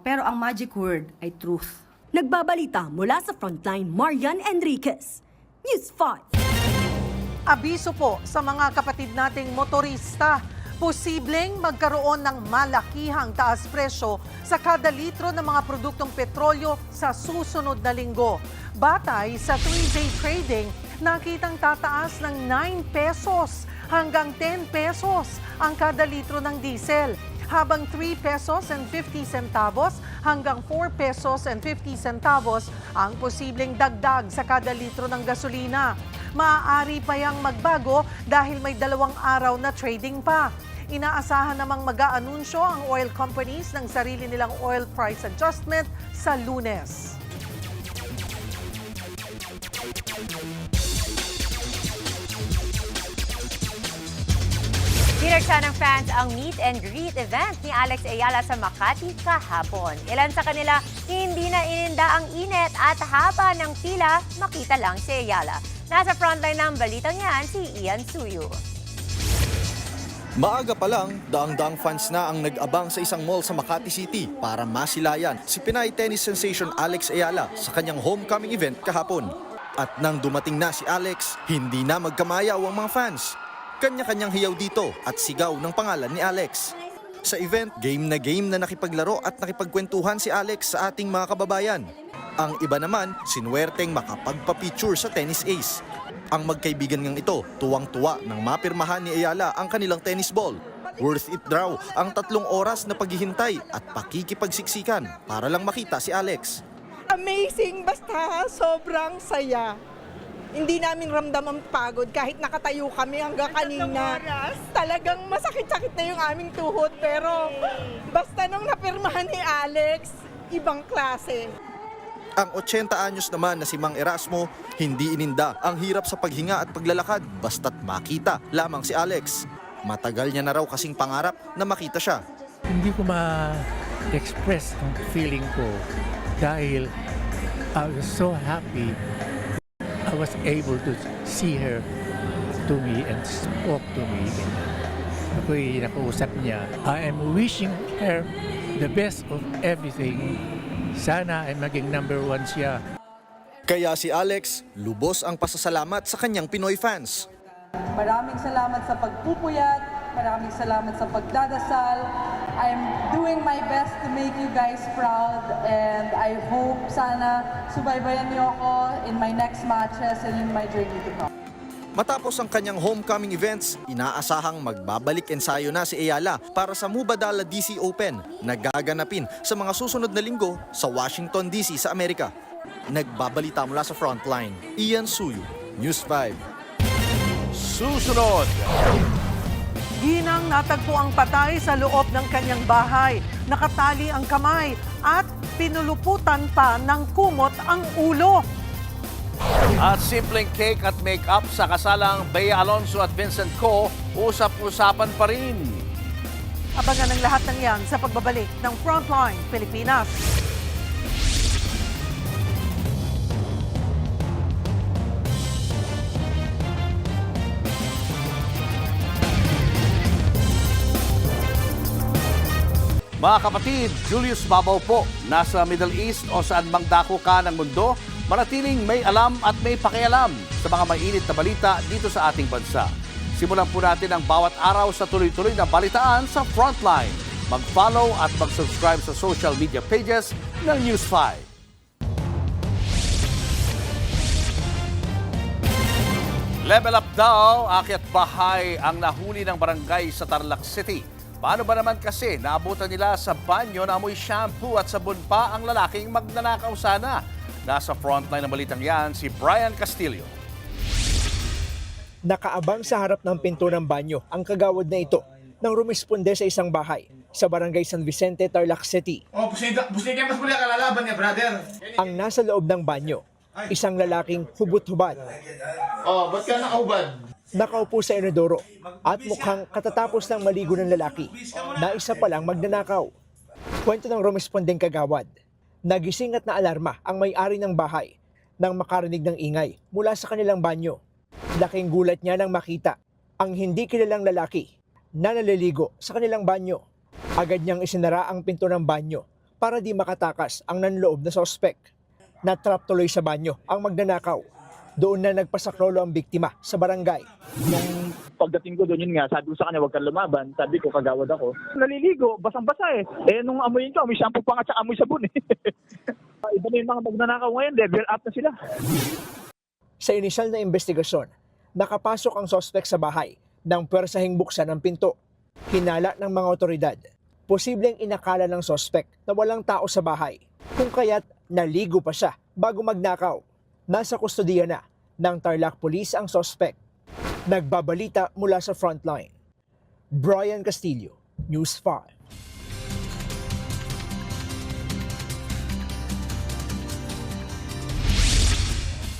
Pero ang magic word ay truth. Nagbabalita mula sa Frontline, Marian Enriquez, News 5. Abiso po sa mga kapatid nating motorista. Posibleng magkaroon ng malakihang taas presyo sa kada litro ng mga produktong petrolyo sa susunod na linggo. Batay sa 3-day trading, nakitang tataas ng 9 pesos hanggang 10 pesos ang kada litro ng diesel, habang 3 pesos and 50 centavos hanggang 4 pesos and 50 centavos ang posibleng dagdag sa kada litro ng gasolina. Maaari pa yang magbago dahil may 2 araw na trading pa. Inaasahan namang mag-aanunsyo ang oil companies ng sarili nilang oil price adjustment sa Lunes. Dinagsa ng fans ang meet and greet event ni Alex Ayala sa Makati kahapon. Ilan sa kanila hindi na ininda ang init at haba ng pila, makita lang si Ayala. Nasa frontline ng balitang yan si Ian Suyo. Maaga pa lang, daang-daang fans na ang nag-abang sa isang mall sa Makati City para masilayan si Pinay tennis sensation Alex Ayala sa kanyang homecoming event kahapon. At nang dumating na si Alex, hindi na magkamayaw ang mga fans. Kanya-kanyang hiyaw dito at sigaw ng pangalan ni Alex. Sa event, game na nakipaglaro at nakipagkwentuhan si Alex sa ating mga kababayan. Ang iba naman, sinuwerteng makapagpa-picture sa tennis ace. Ang magkaibigan ngang ito, tuwang-tuwa nang mapirmahan ni Ayala ang kanilang tennis ball. Worth it daw ang 3 oras na paghihintay at pakikipagsiksikan para lang makita si Alex. Amazing, basta sobrang saya. Hindi namin ramdam ang pagod kahit nakatayo kami hanggang kanina. Talagang masakit-sakit na yung aming tuhod pero basta nung napirmahan ni Alex, ibang klase. Ang 80 anyos naman na si Mang Erasmo, hindi ininda ang hirap sa paghinga at paglalakad basta't makita lamang si Alex. Matagal niya na raw kasing pangarap na makita siya. Hindi ko ma-express ang feeling ko dahil I was so happy I was able to see her to me and spoke to me. Ako'y nakausap niya. I am wishing her the best of everything. Sana ay maging #1 siya. Kaya si Alex, lubos ang pasasalamat sa kanyang Pinoy fans. Maraming salamat sa pagpupuyat, maraming salamat sa pagdadasal. I'm doing my best to make you guys proud and I hope sana subaybayan niyo ako in my next matches and in my journey to come. Matapos ang kanyang homecoming events, inaasahang magbabalik ensayo na si Ayala para sa Mubadala DC Open na gaganapin sa mga susunod na linggo sa Washington DC sa Amerika. Nagbabalita mula sa Frontline, Ian Suyu, News 5. Susunod! Ginang natagpo ang patay sa loob ng kanyang bahay. Nakatali ang kamay at pinuluputan pa ng kumot ang ulo. At simpleng cake at make-up sa kasalang Bea Alonso at Vincent Co, usap-usapan pa rin. Abangan ang lahat ng yan sa pagbabalik ng Frontline Pilipinas. Mga kapatid, Julius Babaw po, nasa Middle East o saan mang dako ka ng mundo, manatiling may alam at may pakialam sa mga mainit na balita dito sa ating bansa. Simulan po natin ang bawat araw sa tuloy-tuloy na balitaan sa Frontline. Mag-follow at mag-subscribe sa social media pages ng News 5. Level up daw, akyat bahay ang nahuli ng barangay sa Tarlac City. Paano ba naman kasi naabutan nila sa banyo na amoy shampoo at sabon pa ang lalaking magnanakaw sana? Nasa frontline ng balitang yan si Brian Castillo. Nakaabang sa harap ng pinto ng banyo ang kagawad na ito nang rumisponde sa isang bahay sa barangay San Vicente, Tarlac City. Busnikin mas muli ang kalalaban niya, brother. Ang nasa loob ng banyo, isang lalaking hubot-hubad. Ba't ka nakahubad? Nakaupo sa inodoro at mukhang katatapos ng maligo ng lalaki na isa palang magnanakaw. Kwento ng rumispondeng kagawad, nagising at naalarma ang may-ari ng bahay nang makarinig ng ingay mula sa kanilang banyo. Laking gulat niya nang makita ang hindi kilalang lalaki na naliligo sa kanilang banyo. Agad niyang isinara ang pinto ng banyo para di makatakas ang nanloob na sospek. Natrap tuloy sa banyo ang magnanakaw. Doon na nagpasaklolo ang biktima sa barangay. Nung pagdating ko doon, yun nga, sabi ko sa kanya, huwag kang lumaban. Sabi ko, kagawad ako. Naliligo, basang-basa eh. Nung amoyin ko, amoy shampoo pa nga at amoy sabon eh. Iba na yung mga magnanakaw ngayon, level up na sila. Sa inisyal na investigasyon, nakapasok ang sospek sa bahay nang pwersahing buksan ang pinto. Hinala ng mga otoridad, posibleng inakala ng sospek na walang tao sa bahay, kung kaya't naligo pa siya bago magnakaw. Nasa kustodiya na ng Tarlac Police ang sospek. Nagbabalita mula sa Frontline. Brian Castillo, News 5.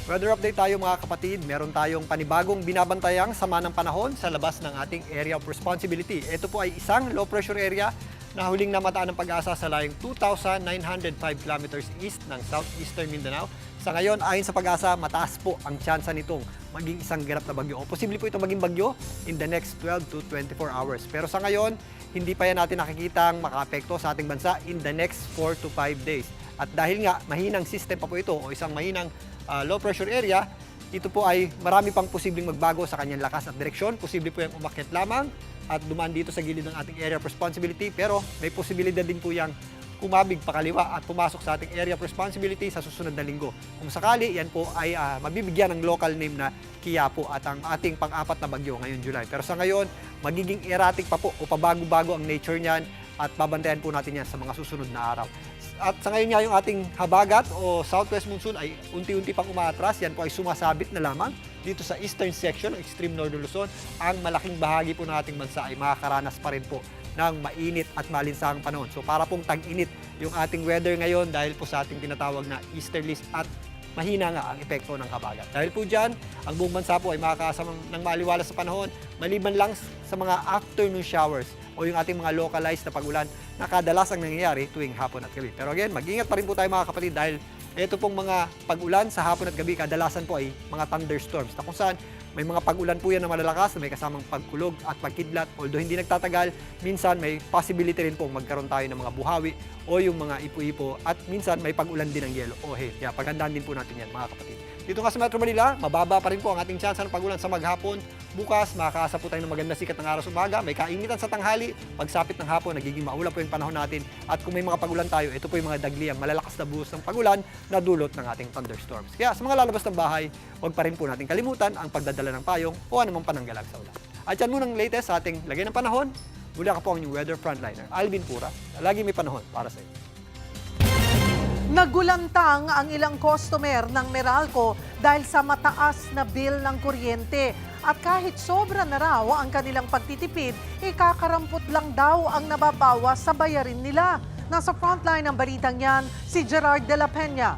Weather update tayo mga kapatid. Meron tayong panibagong binabantayang sama ng panahon sa labas ng ating area of responsibility. Ito po ay isang low pressure area na huling namataan ng pag-asa sa layong 2,905 kilometers east ng southeastern Mindanao. Sa ngayon, ayon sa pag-asa, mataas po ang tsansa nitong maging isang ganap na bagyo. O posible po itong maging bagyo in the next 12 to 24 hours. Pero sa ngayon, hindi pa yan natin nakikitang makaapekto sa ating bansa in the next 4 to 5 days. At dahil nga mahinang system pa po ito o isang mahinang low pressure area, ito po ay marami pang posibleng magbago sa kanyang lakas at direksyon. Posible po yung umakyat lamang at dumaan dito sa gilid ng ating area of responsibility, pero may posibilidad din po yung kumabig pakaliwa at pumasok sa ating area of responsibility sa susunod na linggo. Kung sakali, yan po ay mabibigyan ng local name na Quiapo at ang ating pang-apat na bagyo ngayong July. Pero sa ngayon, magiging erratic pa po o pabago-bago ang nature niyan at babantayan po natin yan sa mga susunod na araw. At sa ngayon nga yung ating habagat o southwest monsoon ay unti-unti pang umaatras. Yan po ay sumasabit na lamang dito sa eastern section ng extreme northern Luzon. Ang malaking bahagi po ng ating bansa ay makakaranas pa rin po ng mainit at malinsahang panahon. So para pong tag-init yung ating weather ngayon dahil po sa ating tinatawag na easterlies at mahina nga ang epekto ng habagat. Dahil po dyan, ang buong bansa po ay makakasama ng maliwalas sa panahon maliban lang sa mga afternoon showers o yung ating mga localized na pag-ulan na kadalasang nangyayari tuwing hapon at gabi. Pero again, mag-ingat pa rin po tayo mga kapatid dahil ito pong mga pag-ulan sa hapon at gabi kadalasan po ay mga thunderstorms na kung saan may mga pag-ulan po yan na malalakas na may kasamang pagkulog at pagkidlat. Although hindi nagtatagal, minsan may possibility rin pong magkaroon tayo ng mga buhawi o yung mga ipo-ipo at minsan may pag-ulan din ng yelo o hail. Kaya paghandaan din po natin yan mga kapatid. Dito nga sa Metro Manila, mababa pa rin po ang ating tsansa ng pag-ulan sa maghapon. Bukas, makakaasa po tayo ng maganda sikat ng araw sa umaga. May kainitan sa tanghali. Pagsapit ng hapon, nagiging maulap po yung panahon natin. At kung may mga pag-ulan tayo, ito po yung mga dagliang malalakas na buhos ng pag-ulan na dulot ng ating thunderstorms. Kaya sa mga lalabas ng bahay, huwag pa rin po natin kalimutan ang pagdadala ng payong o anumang pananggalang sa ulan. At yan munang latest sa ating lagay ng panahon. Muli ako po ang inyong weather frontliner, Alvin Pura. Lagi may panahon para sa inyo. Nagulantang ang ilang customer ng Meralco dahil sa mataas na bill ng kuryente. At kahit sobra na raw ang kanilang pagtitipid, ikakarampot lang daw ang nababawas sa bayarin nila. Nasa frontline ng balitang yan, si Gerard de la Peña.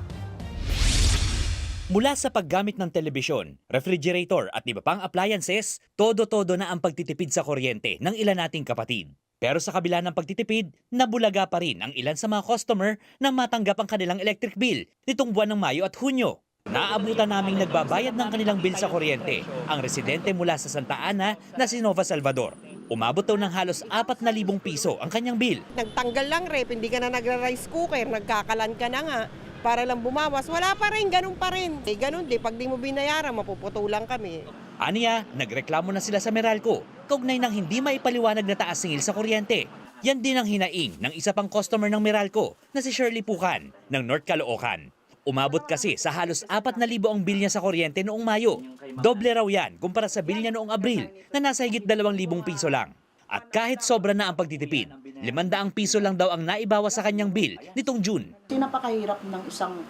Mula sa paggamit ng telebisyon, refrigerator at iba pang appliances, todo-todo na ang pagtitipid sa kuryente ng ilan nating kapatid. Pero sa kabila ng pagtitipid, nabulaga pa rin ang ilan sa mga customer na matanggap ang kanilang electric bill nitong buwan ng Mayo at Hunyo. Naabutan naming nagbabayad ng kanilang bill sa kuryente ang residente mula sa Santa Ana na si Nova Salvador. Umabot daw ng halos 4,000 piso ang kanyang bill. Nagtanggal lang rep, hindi ka na nagra-rice cooker, nagkakalan ka na nga. para lang bumawas, wala pa rin, ganun pa rin. Ganun di, pag di mo binayaran, mapuputulan kami. Aniya, nagreklamo na sila sa Meralco, kaugnay ng hindi maipaliwanag na taas singil sa kuryente. Yan din ang hinaing ng isa pang customer ng Meralco na si Shirley Pucan ng North Caloocan. Umabot kasi sa halos 4,000 ang bill niya sa kuryente noong Mayo. Doble raw yan kumpara sa bill niya noong Abril na nasa higit 2,000 piso lang. At kahit sobra na ang pagtitipid, 500 piso lang daw ang naibawas sa kanyang bill nitong June. Napakahirap ng isang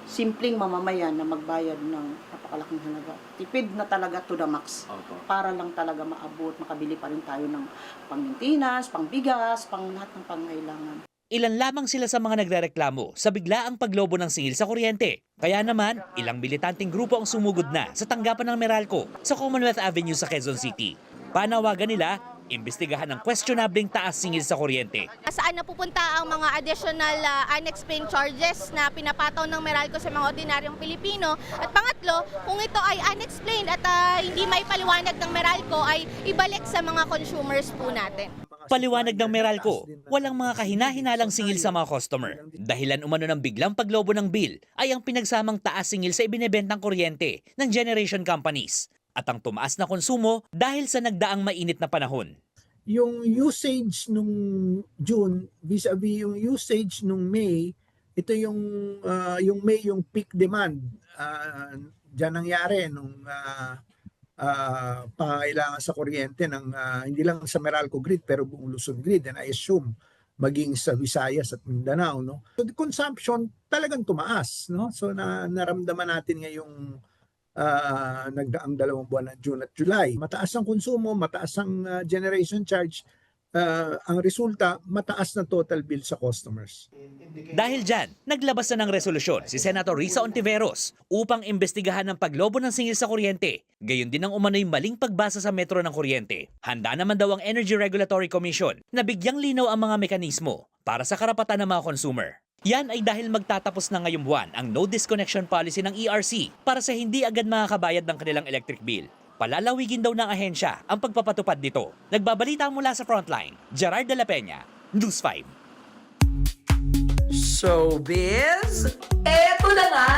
simpleng mamamayan na magbayad ng napakalaking halaga. Tipid na talaga to the max. Para lang talaga maabot, makabili pa rin tayo ng pang-maintenance, pang-bigas, pang lahat ng pangailangan. Ilan lamang sila sa mga nagrereklamo sa biglaang paglobo ng singil sa kuryente. Kaya naman, ilang militanteng grupo ang sumugod na sa tanggapan ng Meralco sa Commonwealth Avenue sa Quezon City. Panawagan nila, imbestigahan ang questionableng taas singil sa kuryente. Saan napupunta ang mga additional unexplained charges na pinapataw ng Meralco sa mga ordinaryong Pilipino? At pangatlo, kung ito ay unexplained at hindi may paliwanag ng Meralco, ay ibalik sa mga consumers po natin. Paliwanag ng Meralco, walang mga kahina-hinalang singil sa mga customer. Dahilan umano ng biglang paglobo ng bill ay ang pinagsamang taas singil sa ibinebentang kuryente ng generation companies at ang tumaas na konsumo dahil sa nagdaang mainit na panahon. Yung usage nung June vis-a-vis yung usage nung May, ito yung May yung peak demand. Diyan nangyari nung pangailangan sa kuryente ng hindi lang sa Meralco grid pero buong Luzon grid, and I assume maging sa Visayas at Mindanao, no. So the consumption talagang tumaas, no. So naramdaman natin ngayong nagdaang 2 buwan ng June at July. Mataas ang konsumo, mataas ang generation charge. Ang resulta, mataas na total bill sa customers. Dahil dyan, naglabas na ng resolusyon si Senator Risa Ontiveros upang imbestigahan ang paglobo ng singil sa kuryente. Gayon din ang umano'y maling pagbasa sa metro ng kuryente. Handa naman daw ang Energy Regulatory Commission na bigyang linaw ang mga mekanismo para sa karapatan ng mga consumer. Yan ay dahil magtatapos na ngayong buwan ang no disconnection policy ng ERC para sa hindi agad makakabayad ng kanilang electric bill. Palalawigin daw ng ahensya ang pagpapatupad nito. Nagbabalita mula sa Frontline, Gerard de la Peña, News 5. Showbiz, eto na nga!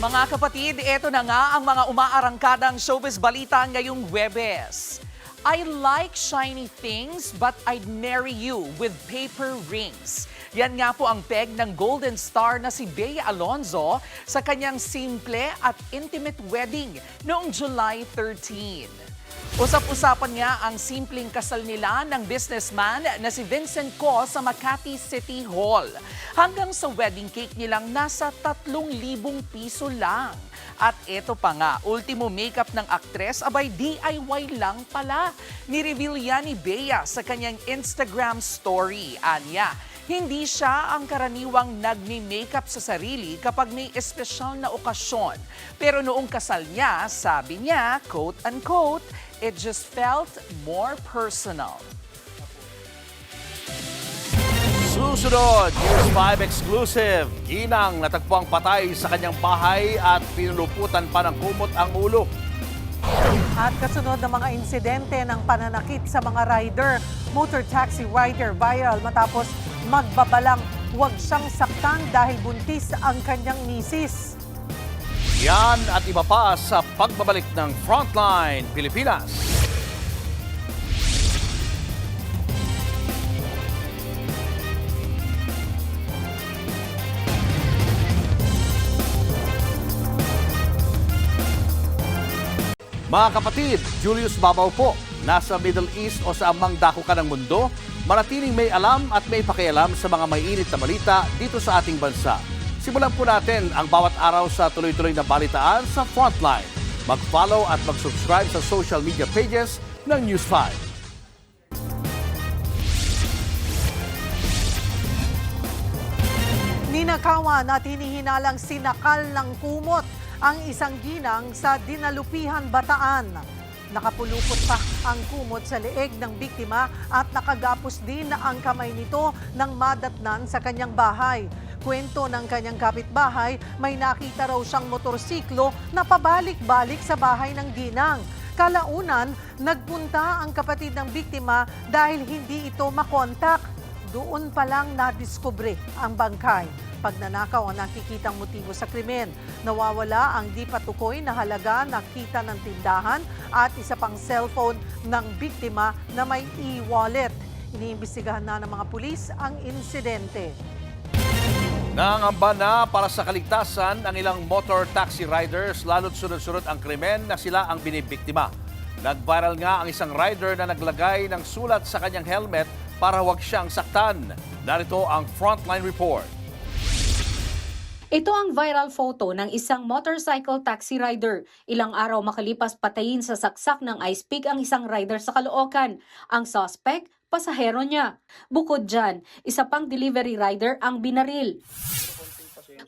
Mga kapatid, eto na nga ang mga umaarangkadang showbiz balita ngayong Huwebes. I like shiny things but I'd marry you with paper rings. Yan nga po ang peg ng golden star na si Bea Alonzo sa kanyang simple at intimate wedding noong July 13. Usap-usapan nga ang simpleng kasal nila ng businessman na si Vincent Co sa Makati City Hall. Hanggang sa wedding cake nilang nasa 3,000 piso lang. At eto pa nga, ultimo makeup ng aktres, abay DIY lang pala. Ni-reveal yan ni Bea sa kanyang Instagram story. Anya, hindi siya ang karaniwang nagmi-makeup sa sarili kapag may espesyal na okasyon. Pero noong kasal niya, sabi niya, quote-unquote, it just felt more personal. Susunod, News 5 exclusive. Ginang natagpuang patay sa kanyang bahay at pinuluputan pa ng kumot ang ulo. At kasunod ng mga insidente ng pananakit sa mga rider, motor taxi rider viral matapos magbabalang huwag siyang saktan dahil buntis ang kanyang misis. Yan at iba pa sa pagbabalik ng Frontline Pilipinas. Mga kapatid, Julius Babaw po. Nasa Middle East o sa amang dako ka ng mundo, manatiling may alam at may pakialam sa mga may init na balita dito sa ating bansa. Simulan po natin ang bawat araw sa tuloy-tuloy na balitaan sa Frontline. Mag-follow at mag-subscribe sa social media pages ng News 5. Ninakawan at hinihinalang sinakal ng kumot ang isang ginang sa Dinalupihan, Bataan. Nakapulupot pa ang kumot sa leeg ng biktima at nakagapos din ang kamay nito nang madatnan sa kanyang bahay. Kwento ng kanyang kapitbahay, may nakita raw siyang motorsiklo na pabalik-balik sa bahay ng ginang. Kalaunan, nagpunta ang kapatid ng biktima dahil hindi ito makontak. Doon pa lang nadiskubre ang bangkay. Pagnanakaw ang nakikitang motibo sa krimen. Nawawala ang di patukoy na halaga na kita ng tindahan at isa pang cellphone ng biktima na may e-wallet. Iniimbestigahan na ng mga pulis ang insidente. Nangamba na para sa kaligtasan ang ilang motor taxi riders lalo't sunod-sunod ang krimen na sila ang binibiktima. Nag-viral nga ang isang rider na naglagay ng sulat sa kanyang helmet para huwag siyang saktan. Narito ang Frontline Report. Ito ang viral photo ng isang motorcycle taxi rider. Ilang araw makalipas patayin sa saksak ng ice pick ang isang rider sa Caloocan. Ang suspect, pasahero niya. Bukod dyan, isa pang delivery rider ang binaril.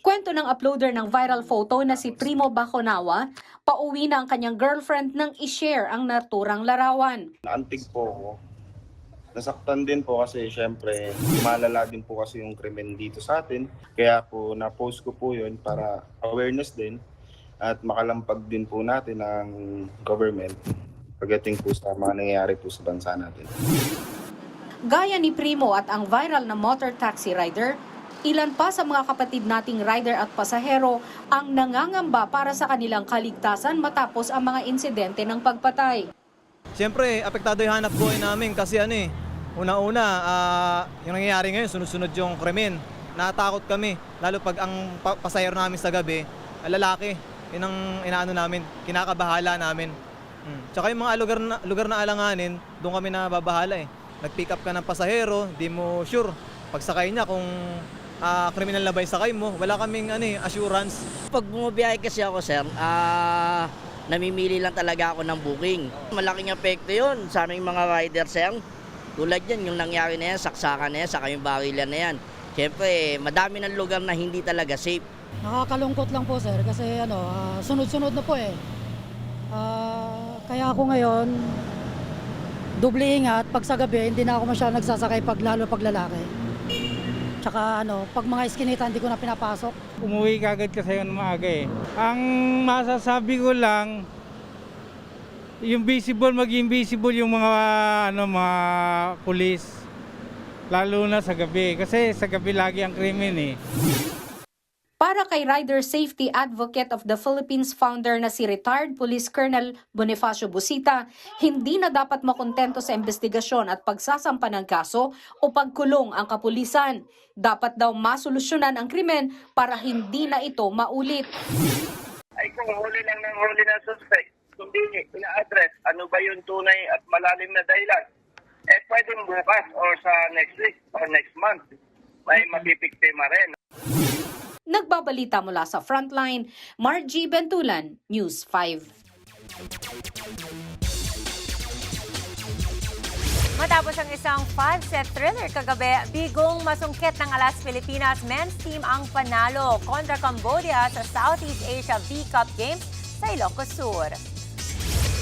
Kwento ng uploader ng viral photo na si Primo Baconawa, pauwi na ang kanyang girlfriend nang i-share ang naturang larawan. Naantig po ako. Nasaktan din po kasi syempre malala din po kasi yung krimen dito sa atin. Kaya po na-post ko po yun para awareness din at makalampag din po natin ang government pagdating po sa mga nangyayari po sa bansa natin. Gaya ni Primo at ang viral na motor taxi rider, ilan pa sa mga kapatid nating rider at pasahero ang nangangamba para sa kanilang kaligtasan matapos ang mga insidente ng pagpatay. Siyempre, apektado yung hanap buhay namin kasi una-una, yung nangyayari ngayon, sunod-sunod yung krimen. Natakot kami, lalo pag ang pasahero namin sa gabi, lalaki, yun ang inaano namin, kinakabahala namin. Tsaka yung mga lugar na alanganin, doon kami nababahala eh. Nag-pick up ka ng pasahero, di mo sure, pagsakay niya kung kriminal na ba yung sakay mo, wala kaming assurance. Pag bumabiyahe kasi ako, sir, namimili lang talaga ako ng booking. Malaking epekto yun sa aming mga rider, sir. Tulad yan, yung nangyari na yan, saksakan na yan, saka yung barilan na yan. Siyempre, madami ng lugar na hindi talaga safe. Nakakalungkot lang po, sir, kasi sunod-sunod na po eh. Kaya ako ngayon, doble ingat. Pag sa gabi, hindi na ako masyadong nagsasakay lalo pag lalaki. Tsaka pag mga iskinita, hindi ko na pinapasok. Umuwi kagad kasi ng maaga eh. Ang masasabi ko lang, yung maging visible yung mga pulis. Lalo na sa gabi. Kasi sa gabi lagi ang krimen eh. Para kay Rider Safety Advocate of the Philippines founder na si retired Police Colonel Bonifacio Busita, hindi na dapat makontento sa investigasyon at pagsasampa ng kaso o pagkulong ang kapulisan. Dapat daw masolusyonan ang krimen para hindi na ito maulit. Ay kung huli lang ng huli ng suspect, hindi ina-address ano ba yung tunay at malalim na dahilan, pwedeng bukas or sa next week or next month may mapipiktima rin. Nagbabalita mula sa Frontline, Margie Bentulan, News 5. Matapos ang isang 5-set thriller kagabi, bigong masungkit ng Alas Pilipinas men's team ang panalo kontra Cambodia sa Southeast Asia V-Cup Games sa Ilocos Sur.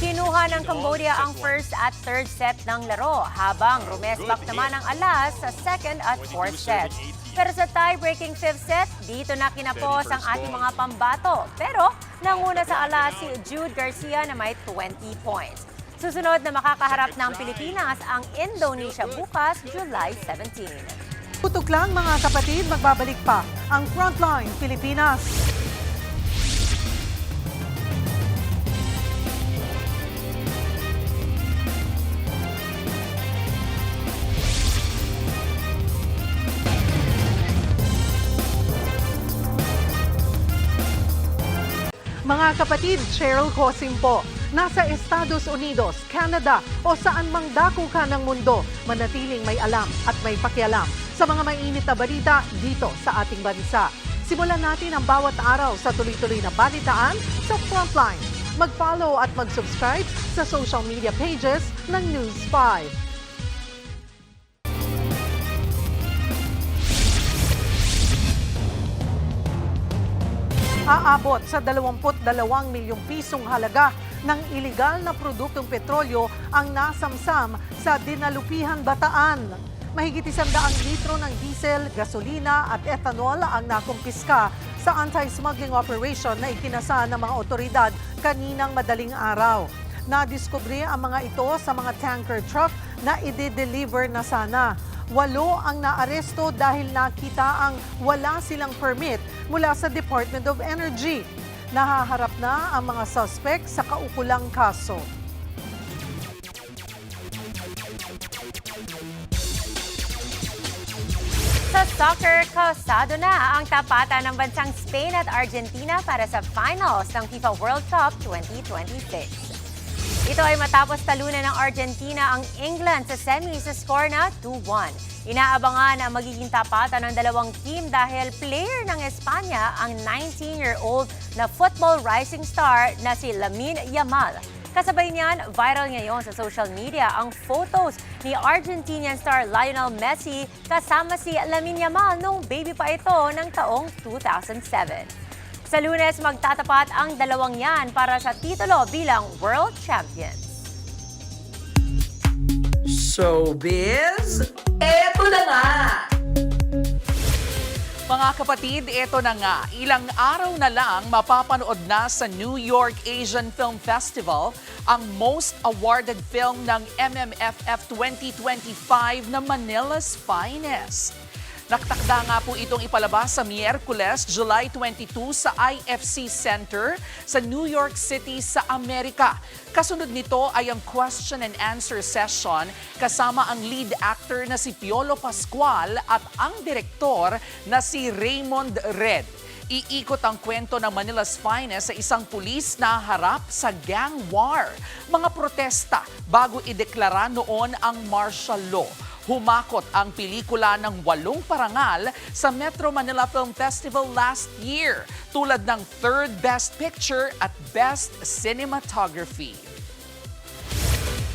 Kinuha ng Cambodia ang first at third set ng laro, habang rumesbak naman ang Alas sa second at fourth set. Pero sa tie-breaking fifth set, dito na kinapos ang ating mga pambato. Pero nanguna sa Alas si Jude Garcia na may 20 points. Susunod na makakaharap ng Pilipinas ang Indonesia bukas, July 17. Putok lang mga kapatid, magbabalik pa ang Frontline Pilipinas. Mga kapatid, Cheryl Cosim po. Nasa Estados Unidos, Canada o saan mang dako ka ng mundo, manatiling may alam at may pakialam sa mga mainit na balita dito sa ating bansa. Simulan natin ang bawat araw sa tuloy-tuloy na balitaan sa Frontline. Mag-follow at mag-subscribe sa social media pages ng News 5. Aabot sa 22 milyong pisong halaga ng iligal na produktong petrolyo ang nasamsam sa Dinalupihan, Bataan. Mahigit 100 litro ng diesel, gasolina at ethanol ang nakumpiska sa anti-smuggling operation na ikinasa ng mga otoridad kaninang madaling araw. Nadiskubre ang mga ito sa mga tanker truck na i-deliver na sana. 8 ang naaresto dahil nakita ang wala silang permit mula sa Department of Energy. Nahaharap na ang mga suspect sa kaukulang kaso. Sa soccer, kausado na ang tapatan ng bansang Spain at Argentina para sa finals ng FIFA World Cup 2026. Ito ay matapos talunan ng Argentina ang England sa semi sa score na 2-1. Inaabangan ang magiging tapatan ng dalawang team dahil player ng Espanya ang 19-year-old na football rising star na si Lamine Yamal. Kasabay niyan, viral ngayon sa social media ang photos ni Argentinian star Lionel Messi kasama si Lamine Yamal nung baby pa ito ng taong 2007. Sa Lunes, magtatapat ang dalawang yan para sa titulo bilang World Champions. Showbiz, eto na nga! Mga kapatid, eto na nga, ilang araw na lang mapapanood na sa New York Asian Film Festival ang most awarded film ng MMFF 2025 na Manila's Finest. Nakatakda nga po itong ipalabas sa Miyerkules, July 22 sa IFC Center sa New York City sa Amerika. Kasunod nito ay ang question and answer session kasama ang lead actor na si Piolo Pascual at ang direktor na si Raymond Red. Iikot ang kwento ng Manila's Finest sa isang pulis na harap sa gang war, mga protesta bago ideklara noon ang martial law. Humakot ang pelikula ng 8 parangal sa Metro Manila Film Festival last year, tulad ng 3rd Best Picture at Best Cinematography.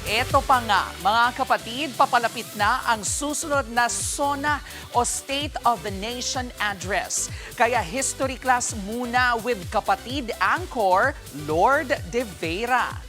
Eto pa nga, mga kapatid, papalapit na ang susunod na SONA o State of the Nation Address. Kaya history class muna with kapatid anchor Lord De Vera.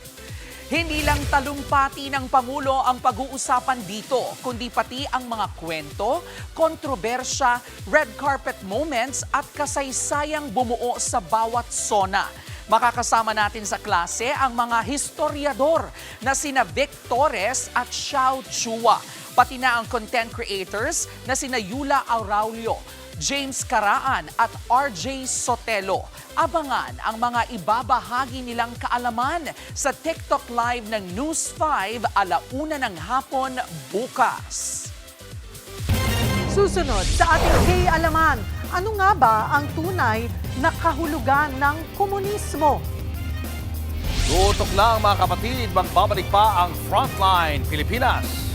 Hindi lang talumpati ng Pangulo ang pag-uusapan dito, kundi pati ang mga kwento, kontrobersya, red carpet moments at kasaysayang bumuo sa bawat SONA. Makakasama natin sa klase ang mga historiador na sina Vic Torres at Xiao Chua, pati na ang content creators na sina Yula Aurelio, James Caraan at RJ Sotelo. Abangan ang mga ibabahagi nilang kaalaman sa TikTok Live ng News 5 alauna ng hapon bukas. Susunod sa ating K-Alaman, ano nga ba ang tunay na kahulugan ng komunismo? Tutok lang mga kapatid, magbabalik pa ang Frontline Pilipinas.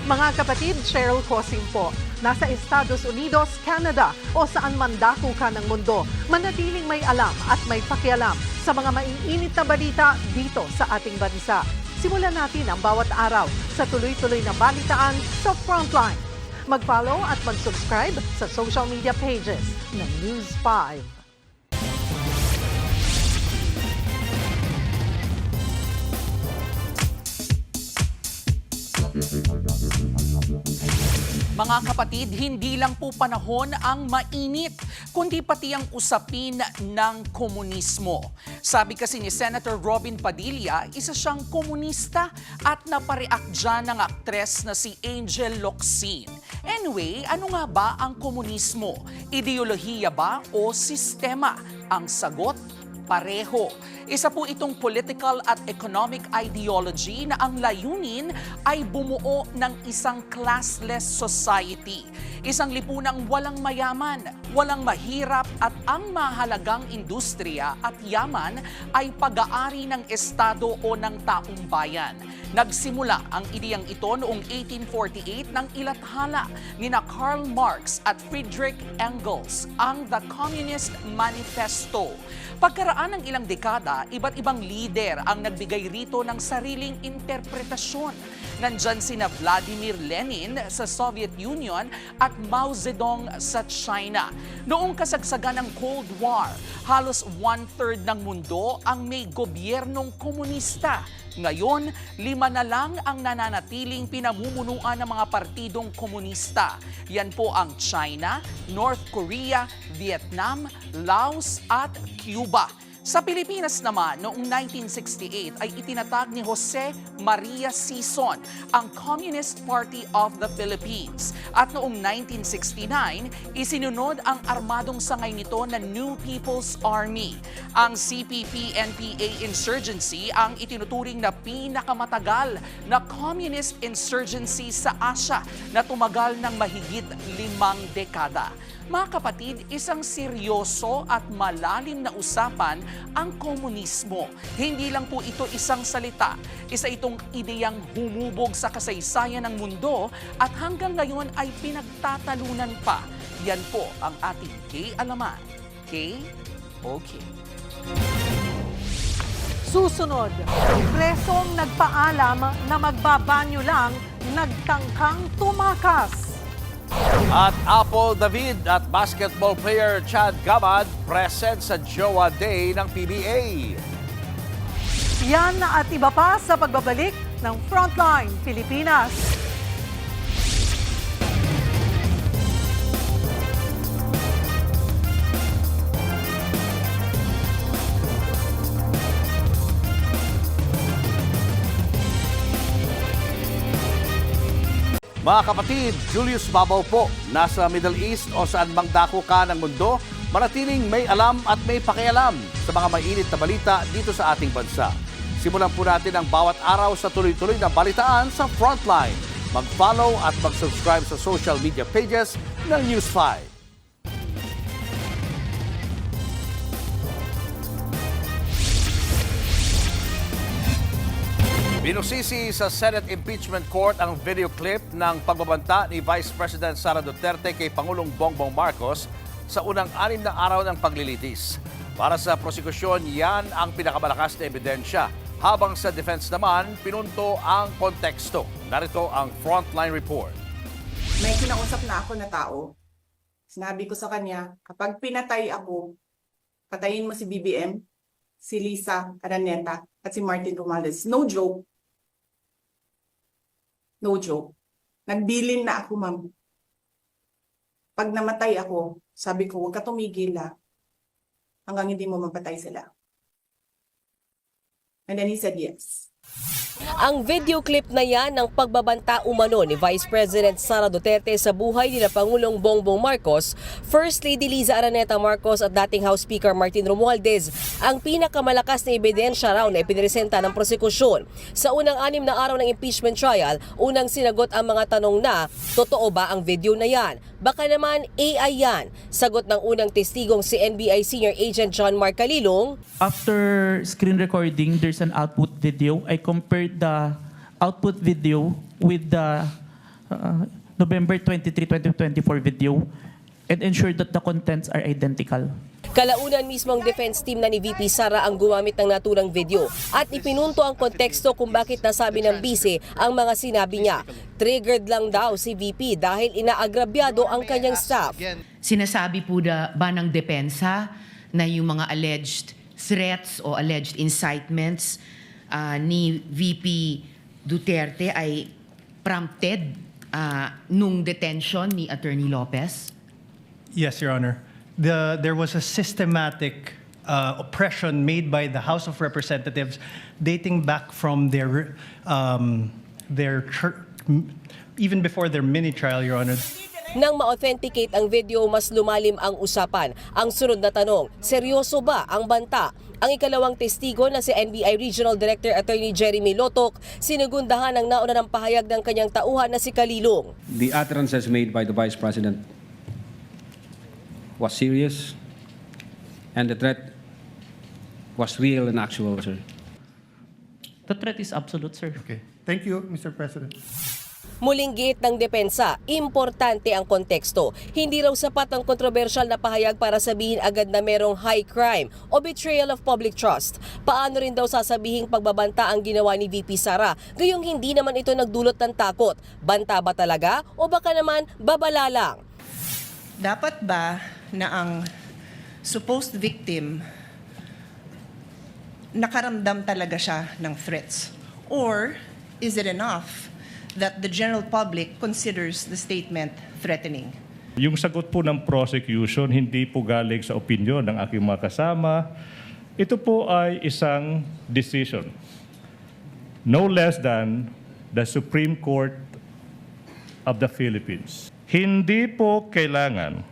Mga kapatid, Cheryl Cosing po. Nasa Estados Unidos, Canada o saan man dako ka ng mundo, manatiling may alam at may pakialam sa mga maiinit na balita dito sa ating bansa. Simulan natin ang bawat araw sa tuloy-tuloy na balitaan sa Frontline. Mag-follow at mag-subscribe sa social media pages ng News 5. Mga kapatid, hindi lang po panahon ang mainit, kundi pati ang usapin ng komunismo. Sabi kasi ni Senator Robin Padilla, isa siyang komunista at napareact dyan ng aktres na si Angel Locsin. Anyway, ano nga ba ang komunismo? Ideolohiya ba o sistema? Ang sagot, pareho. Isa po itong political at economic ideology na ang layunin ay bumuo ng isang classless society. Isang lipunang walang mayaman, walang mahirap at ang mahalagang industriya at yaman ay pag-aari ng estado o ng taong bayan. Nagsimula ang ideyang ito noong 1848 nang ilathala ni Karl Marx at Friedrich Engels ang The Communist Manifesto. Pagkaraan ng ilang dekada, Samantala, iba't ibang lider ang nagbigay rito ng sariling interpretasyon. Nandyan sina Vladimir Lenin sa Soviet Union at Mao Zedong sa China. Noong kasagsagan ng Cold War, halos 1/3 ng mundo ang may gobyernong komunista. Ngayon, 5 na lang ang nananatiling pinamumunuan ng mga partidong komunista. Yan po ang China, North Korea, Vietnam, Laos at Cuba. Sa Pilipinas naman, noong 1968 ay itinatag ni Jose Maria Sison ang Communist Party of the Philippines. At noong 1969, isinunod ang armadong sangay nito na New People's Army. Ang CPP-NPA insurgency ang itinuturing na pinakamatagal na communist insurgency sa Asia na tumagal ng mahigit 5 dekada. Mga kapatid, isang seryoso at malalim na usapan ang komunismo. Hindi lang po ito isang salita. Isa itong ideyang humubog sa kasaysayan ng mundo at hanggang ngayon ay pinagtatalunan pa. Yan po ang ating K-Alaman. K-OK. Susunod, presong nagpaalam na magbabanyo lang, nagtangkang tumakas. At Apple David at basketball player Chad Gamad present sa Jowa Day ng PBA. Yan at iba pa sa pagbabalik ng Frontline Pilipinas. Mga kapatid, Julius Babaw po, nasa Middle East o saan mang dako ka ng mundo, manatiling may alam at may pakialam sa mga mainit na balita dito sa ating bansa. Simulan po natin ang bawat araw sa tuloy-tuloy na balitaan sa Frontline. Mag-follow at mag-subscribe sa social media pages ng News 5. Binusisi sa Senate Impeachment Court ang video clip ng pagbabanta ni Vice President Sara Duterte kay Pangulong Bongbong Marcos sa unang 6 na araw ng paglilitis. Para sa prosekusyon, yan ang pinakamalakas na ebidensya. Habang sa defense naman, pinunto ang konteksto. Narito ang Frontline Report. May kinausap na ako na tao. Sinabi ko sa kanya, kapag pinatay ako, patayin mo si BBM, si Lisa Araneta, at si Martin Romualdez. No joke. No joke. Nagbilin na ako, ma'am. Pag namatay ako, sabi ko, huwag ka tumigil hanggang hindi mo mapatay sila. And then he said yes. Ang video clip na yan ng pagbabanta umano ni Vice President Sara Duterte sa buhay ni Pangulong Bongbong Marcos, First Lady Liza Araneta Marcos at dating House Speaker Martin Romualdez ang pinakamalakas na ebidensya raw na ipinresenta ng prosekusyon. Sa unang 6 na araw ng impeachment trial, unang sinagot ang mga tanong na, totoo ba ang video na yan? Baka naman AI yan. Sagot ng unang testigong si NBI Senior Agent John Mark Calilong. After screen recording, there's an output video. I compared the output video with the November 23, 2024 video and ensured that the contents are identical. Kalaunan mismo ang defense team na ni VP Sara ang gumamit ng naturang video at ipinunto ang konteksto kung bakit nasabi ng bise ang mga sinabi niya. Triggered lang daw si VP dahil inaagrabyado ang kanyang staff. Sinasabi po ba ng depensa na yung mga alleged threats o alleged incitements ni VP Duterte ay prompted nung detention ni Attorney Lopez? Yes, Your Honor. There was a systematic oppression made by the House of Representatives dating back from even before their mini trial, Your Honor. Nang ma-authenticate ang video, mas lumalim ang usapan. Ang sunod na tanong, seryoso ba ang banta? Ang ikalawang testigo na si NBI Regional Director Attorney Jeremy Lotok, sinugundahan ang nauna ng pahayag ng kanyang tauhan na si Calilong. The utterances made by the Vice President was serious and the threat was real and actual, sir. The threat is absolute, sir. Okay. Thank you, Mr. President. Muling giit ng depensa, importante ang konteksto. Hindi raw sapat ang kontrobersyal na pahayag para sabihin agad na merong high crime o betrayal of public trust. Paano rin daw sasabihing pagbabanta ang ginawa ni VP Sara, gayong hindi naman ito nagdulot ng takot? Banta ba talaga o baka naman babala lang? Dapat ba na ang supposed victim nakaramdam talaga siya ng threats? Or is it enough that the general public considers the statement threatening? Yung sagot po ng prosecution hindi po galing sa opinion ng aking mga kasama. Ito po ay isang decision. No less than the Supreme Court of the Philippines. Hindi po kailangan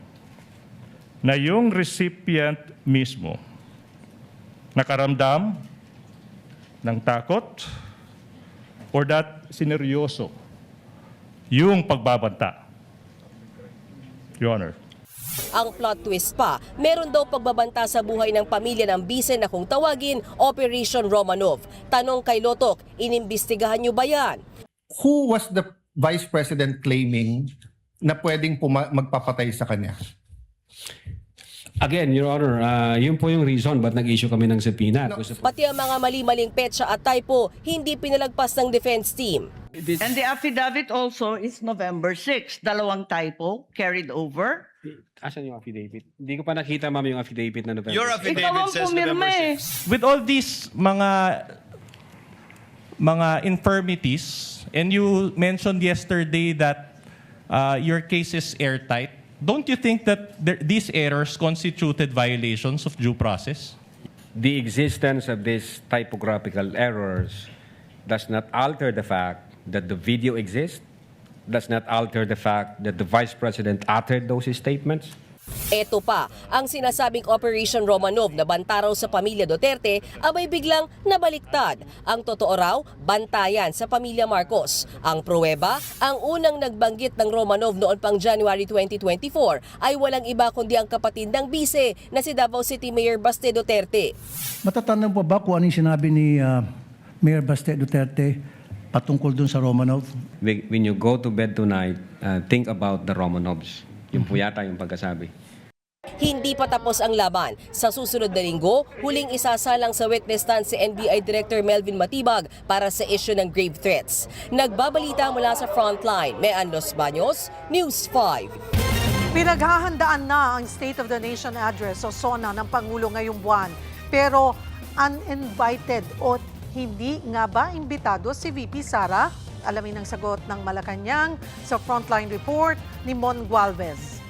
na yung recipient mismo nakaramdam ng takot or that sineryoso yung pagbabanta. Your Honor. Ang plot twist pa, meron daw pagbabanta sa buhay ng pamilya ng bise na kung tawagin Operation Romanov. Tanong kay Lotok, inimbestigahan niyo ba yan? Who was the Vice President claiming na pwedeng magpapatay sa kanya? Again, Your Honor, yun po yung reason ba't nag-issue kami ng subpoena. Pati ang mga mali-maling petsa at typo, hindi pinalagpas ng defense team. And the affidavit also is November 6. Dalawang typo carried over. Asan yung affidavit? Hindi ko pa nakita, ma'am, yung affidavit na November. Your affidavit says November 6. With all these mga infirmities, and you mentioned yesterday that your case is airtight, don't you think that these errors constituted violations of due process? The existence of these typographical errors does not alter the fact that the video exists, does not alter the fact that the Vice President uttered those statements. Ito pa, ang sinasabing Operation Romanov na banta raw sa pamilya Duterte abay biglang nabaliktad. Ang totoo raw, bantayan sa pamilya Marcos. Ang pruweba, ang unang nagbanggit ng Romanov noon pang January 2024 ay walang iba kundi ang kapatid ng bise na si Davao City Mayor Baste Duterte. Matatandaan po ba kung ano yung sinabi ni Mayor Baste Duterte patungkol dun sa Romanov? When you go to bed tonight, think about the Romanovs. Yun po yata yung pagkasabi. Hindi pa tapos ang laban. Sa susunod na linggo, huling isasalang sa witness stand si NBI Director Melvin Matibag para sa issue ng grave threats. Nagbabalita mula sa Frontline, Mean Los Baños, News 5. Pinaghahandaan na ang State of the Nation Address o SONA ng Pangulo ngayong buwan. Pero uninvited o hindi nga ba imbitado si VP Sara? Alamin ang sagot ng Malacanang sa Frontline Report ni Mon Gualvez.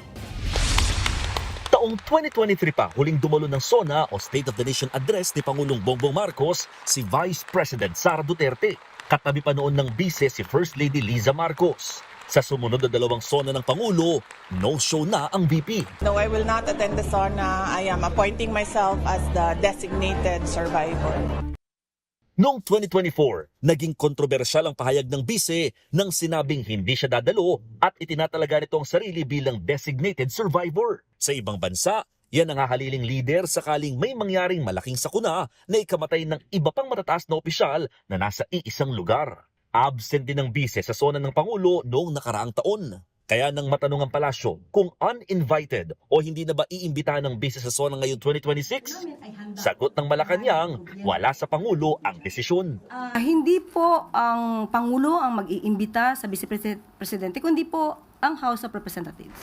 Taong 2023 pa, huling dumalo ng SONA o State of the Nation Address ni Pangulong Bongbong Marcos si Vice President Sara Duterte. Katabi pa noon ng bise si First Lady Liza Marcos. Sa sumunod na dalawang SONA ng Pangulo, no-show na ang VP. No, I will not attend the SONA. I am appointing myself as the designated survivor. Noong 2024, naging kontrobersyal ang pahayag ng bise nang sinabing hindi siya dadalo at itinatalaga nito ang sarili bilang designated survivor. Sa ibang bansa, yan ang hahaliling leader sakaling may mangyaring malaking sakuna na ikamatay ng iba pang matataas na opisyal na nasa iisang lugar. Absent din ang bise sa SONA ng Pangulo noong nakaraang taon. Kaya nang matanong ang palasyo kung uninvited o hindi na ba iimbitahan ng bise sa SONA ngayong 2026, sagot ng Malacanang, wala sa Pangulo ang desisyon. Hindi po ang Pangulo ang mag-iimbita sa Vice Presidente, kundi po ang House of Representatives.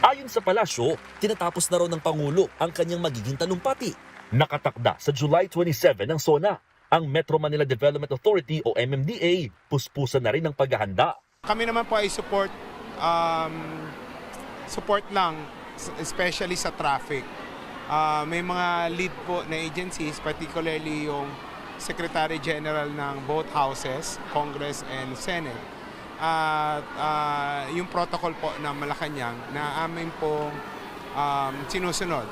Ayon sa palasyo, tinatapos na raw ng Pangulo ang kanyang magiging talumpati. Nakatakda sa July 27 ng SONA. Ang Metro Manila Development Authority o MMDA, puspusan na rin ang paghahanda. Kami naman po ay support lang, especially sa traffic. May mga lead po na agencies, particularly yung Secretary General ng both houses, Congress and Senate. Yung protocol po ng Malacanang na amin pong sinusunod.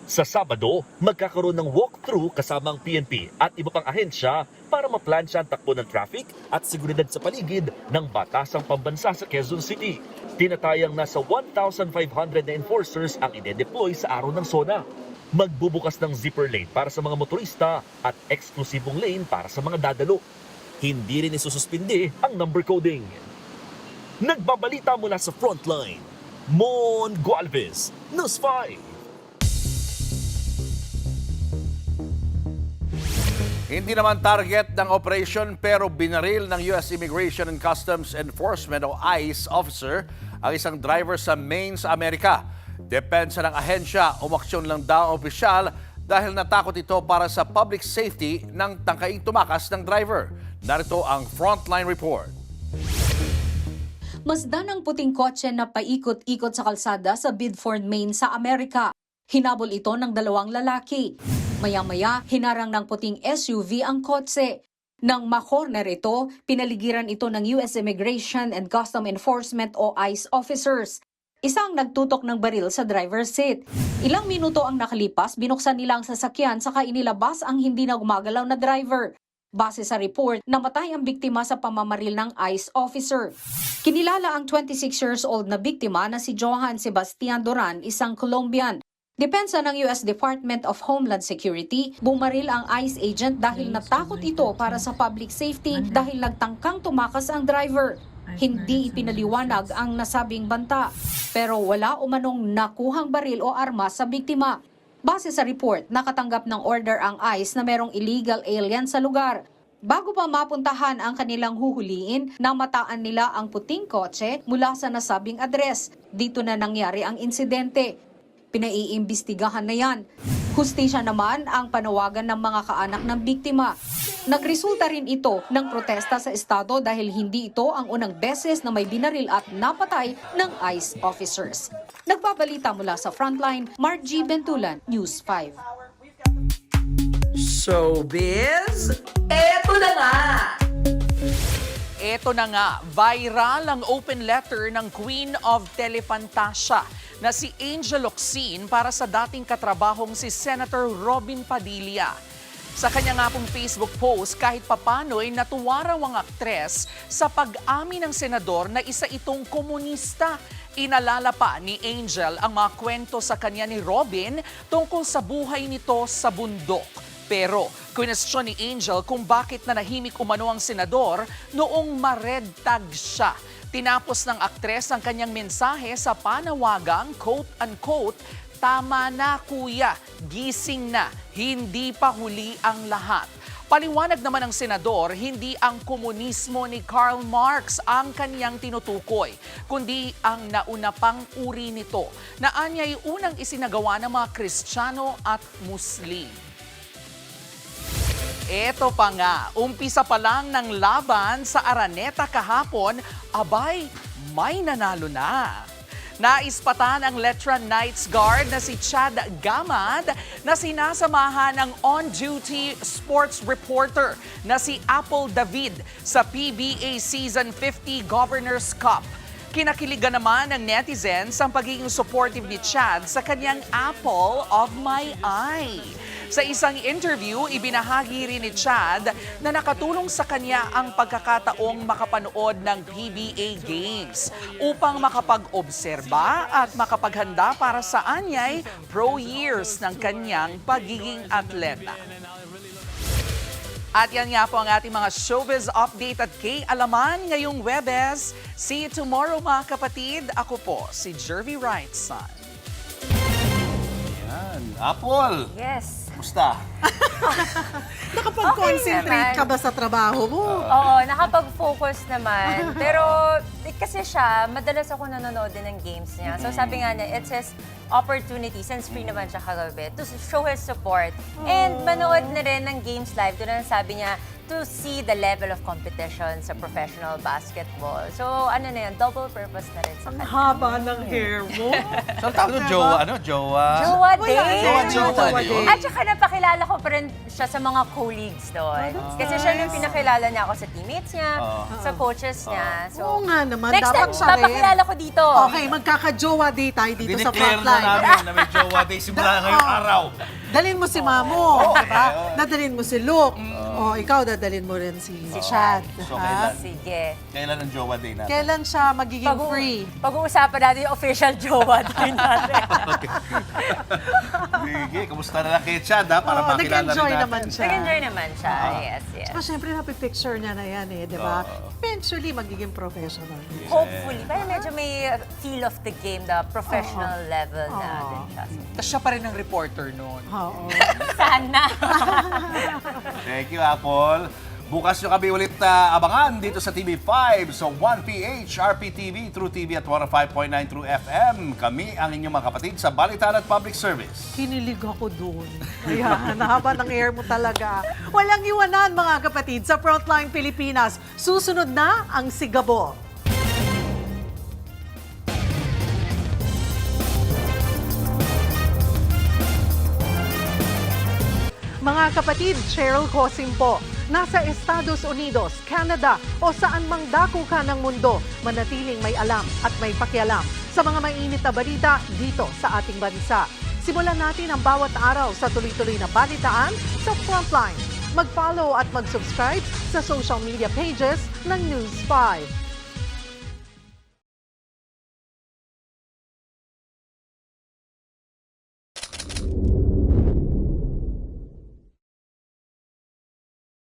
Sa Sabado, magkakaroon ng walkthrough kasama ang PNP at iba pang ahensya para maplansya ang takbo ng traffic at seguridad sa paligid ng batasang pambansa sa Quezon City. Tinatayang nasa 1,500 na enforcers ang ide-deploy sa araw ng SONA. Magbubukas ng zipper lane para sa mga motorista at eksklusibong lane para sa mga dadalo. hindi rin isususpindi ang number coding. Nagbabalita mula sa Frontline, Mon Gualvez, News 5. Hindi naman target ng operation pero binaril ng US Immigration and Customs Enforcement o ICE officer ang isang driver sa Maine sa Amerika. Depensa ng ahensya, umaksyon lang daw ang opisyal dahil natakot ito para sa public safety ng tangkaing tumakas ng driver. Narito ang Frontline Report. Masdan ang puting kotse na paikot-ikot sa kalsada sa Biddeford, Maine sa Amerika. Hinabol ito ng dalawang lalaki. Maya-maya, hinarang ng puting SUV ang kotse. Nang makorner ito, pinaligiran ito ng US Immigration and Customs Enforcement o ICE officers. Isang nagtutok ng baril sa driver's seat. Ilang minuto ang nakalipas, binuksan nila ang sasakyan saka inilabas ang hindi na gumagalaw na driver. Base sa report, namatay ang biktima sa pamamaril ng ICE officer. Kinilala ang 26 years old na biktima na si Johan Sebastian Duran, isang Colombian. Depensa ng US Department of Homeland Security, bumaril ang ICE agent dahil natakot ito para sa public safety dahil nagtangkang tumakas ang driver. Hindi ipinaliwanag ang nasabing banta, pero wala umanong nakuhang baril o armas sa biktima. Base sa report, nakatanggap ng order ang ICE na merong illegal alien sa lugar. Bago pa mapuntahan ang kanilang huhuliin, namataan nila ang puting kotse mula sa nasabing address. Dito na nangyari ang insidente. Pinaiimbestigahan na yan. Hustisya naman ang panawagan ng mga kaanak ng biktima. Nagresulta rin ito ng protesta sa estado dahil hindi ito ang unang beses na may binaril at napatay ng ICE officers. Nagbabalita mula sa Frontline, Mark G. Bentulan, News 5. Showbiz, eto na nga! Eto na nga, viral ang open letter ng Queen of Telefantasia na si Angel Locsin para sa dating katrabahong si Senator Robin Padilla. Sa kanya nga pong Facebook post, kahit papano'y natuwa raw ang aktres sa pag-amin ng senador na isa itong komunista. Inalala pa ni Angel ang mga kwento sa kanya ni Robin tungkol sa buhay nito sa bundok. Pero kwestiyon ni Angel kung bakit nanahimik umano ang senador noong ma-red tag siya. Tinapos ng aktres ang kanyang mensahe sa panawagang quote-unquote, "Tama na kuya, gising na, hindi pa huli ang lahat." Paliwanag naman ng senador, hindi ang komunismo ni Karl Marx ang kanyang tinutukoy, kundi ang nauna pang uri nito na anya'y unang isinagawa ng mga Kristiyano at Muslim. Eto pa nga, umpisa pa lang ng laban sa Araneta kahapon, abay, may nanalo na. Naispatan ang Letran Knights Guard na si Chad Gamad na sinasamahan ng on-duty sports reporter na si Apple David sa PBA Season 50 Governors Cup. Kinakiligan naman ng netizens ang pagiging supportive ni Chad sa kanyang Apple of My Eye. Sa isang interview, ibinahagi rin ni Chad na nakatulong sa kanya ang pagkakataong makapanood ng PBA Games upang makapag-obserba at makapaghanda para sa anyay pro years ng kanyang pagiging atleta. At yan nga po ang ating mga showbiz update at K-Alaman ngayong Webes. See you tomorrow mga kapatid. Ako po si Jervy Wrightson. Yan. Apple! Yes. Kumusta? Nakapag-concentrate ka ba sa trabaho mo? Oo, nakapag-focus naman. Pero kasi siya, madalas ako nanonood din ng games niya. So sabi nga niya, it's his opportunity, since free naman siya kagabi, to show his support. And manood na rin ng games live. Doon ang sabi niya, to see the level of competition sa professional basketball. So ano na yan, double purpose na rin sa kanya. Haba ng hair mo. So, tawag doon, jowa, ano? Jowa? Jowa din. Jowa din. At saka napakilala ko pa rin siya sa mga colleagues doon. Kasi siya yung pinakilala niya ako sa teammates niya, sa coaches niya. So, Oo nga naman, next dapat time, siya rin. papakilala ko dito. Okay, magkaka-jowa day tayo dito sa Dineclare na Frontline. namin na may jowa day simula ngayong araw. Dalhin mo si Mamo, diba? Dadalhin mo si Luke. O Oo, ikaw dadalhin mo rin si Chad. So, ha? kailan? Sige. Kailan ang jowa day natin? Kailan siya magiging free? Pag-uusapan natin yung official jowa din natin. Sige, kamusta na lang kay Chad ha? Para Oo, makilala rin nag-enjoy natin. naman siya. Nag-enjoy naman siya. Yes, yes. Saka syempre, napipicture niya na yan di ba? Eventually, magiging professional. Hopefully. Pero medyo may feel of the game, the professional level na din siya. Tapos siya pa rin ang reporter noon. Oo. Sana. Thank you, Apple. Bukas nyo kami ulit abangan dito sa TV5 sa 1PH, RPTV, True TV at 105.9 True FM. Kami ang inyong mga kapatid sa Balitaan at Public Service. Kinilig ako doon. Ayan, haba ng air mo talaga. Walang iwanan mga kapatid sa Frontline Pilipinas. Susunod na ang Sigabo. Mga kapatid, Cheryl Cosim po. Nasa Estados Unidos, Canada o saan mang dako ka ng mundo, manatiling may alam at may pakialam sa mga mainit na balita dito sa ating bansa. Simulan natin ang bawat araw sa tuloy-tuloy na balitaan sa Frontline. Mag-follow at mag-subscribe sa social media pages ng News 5.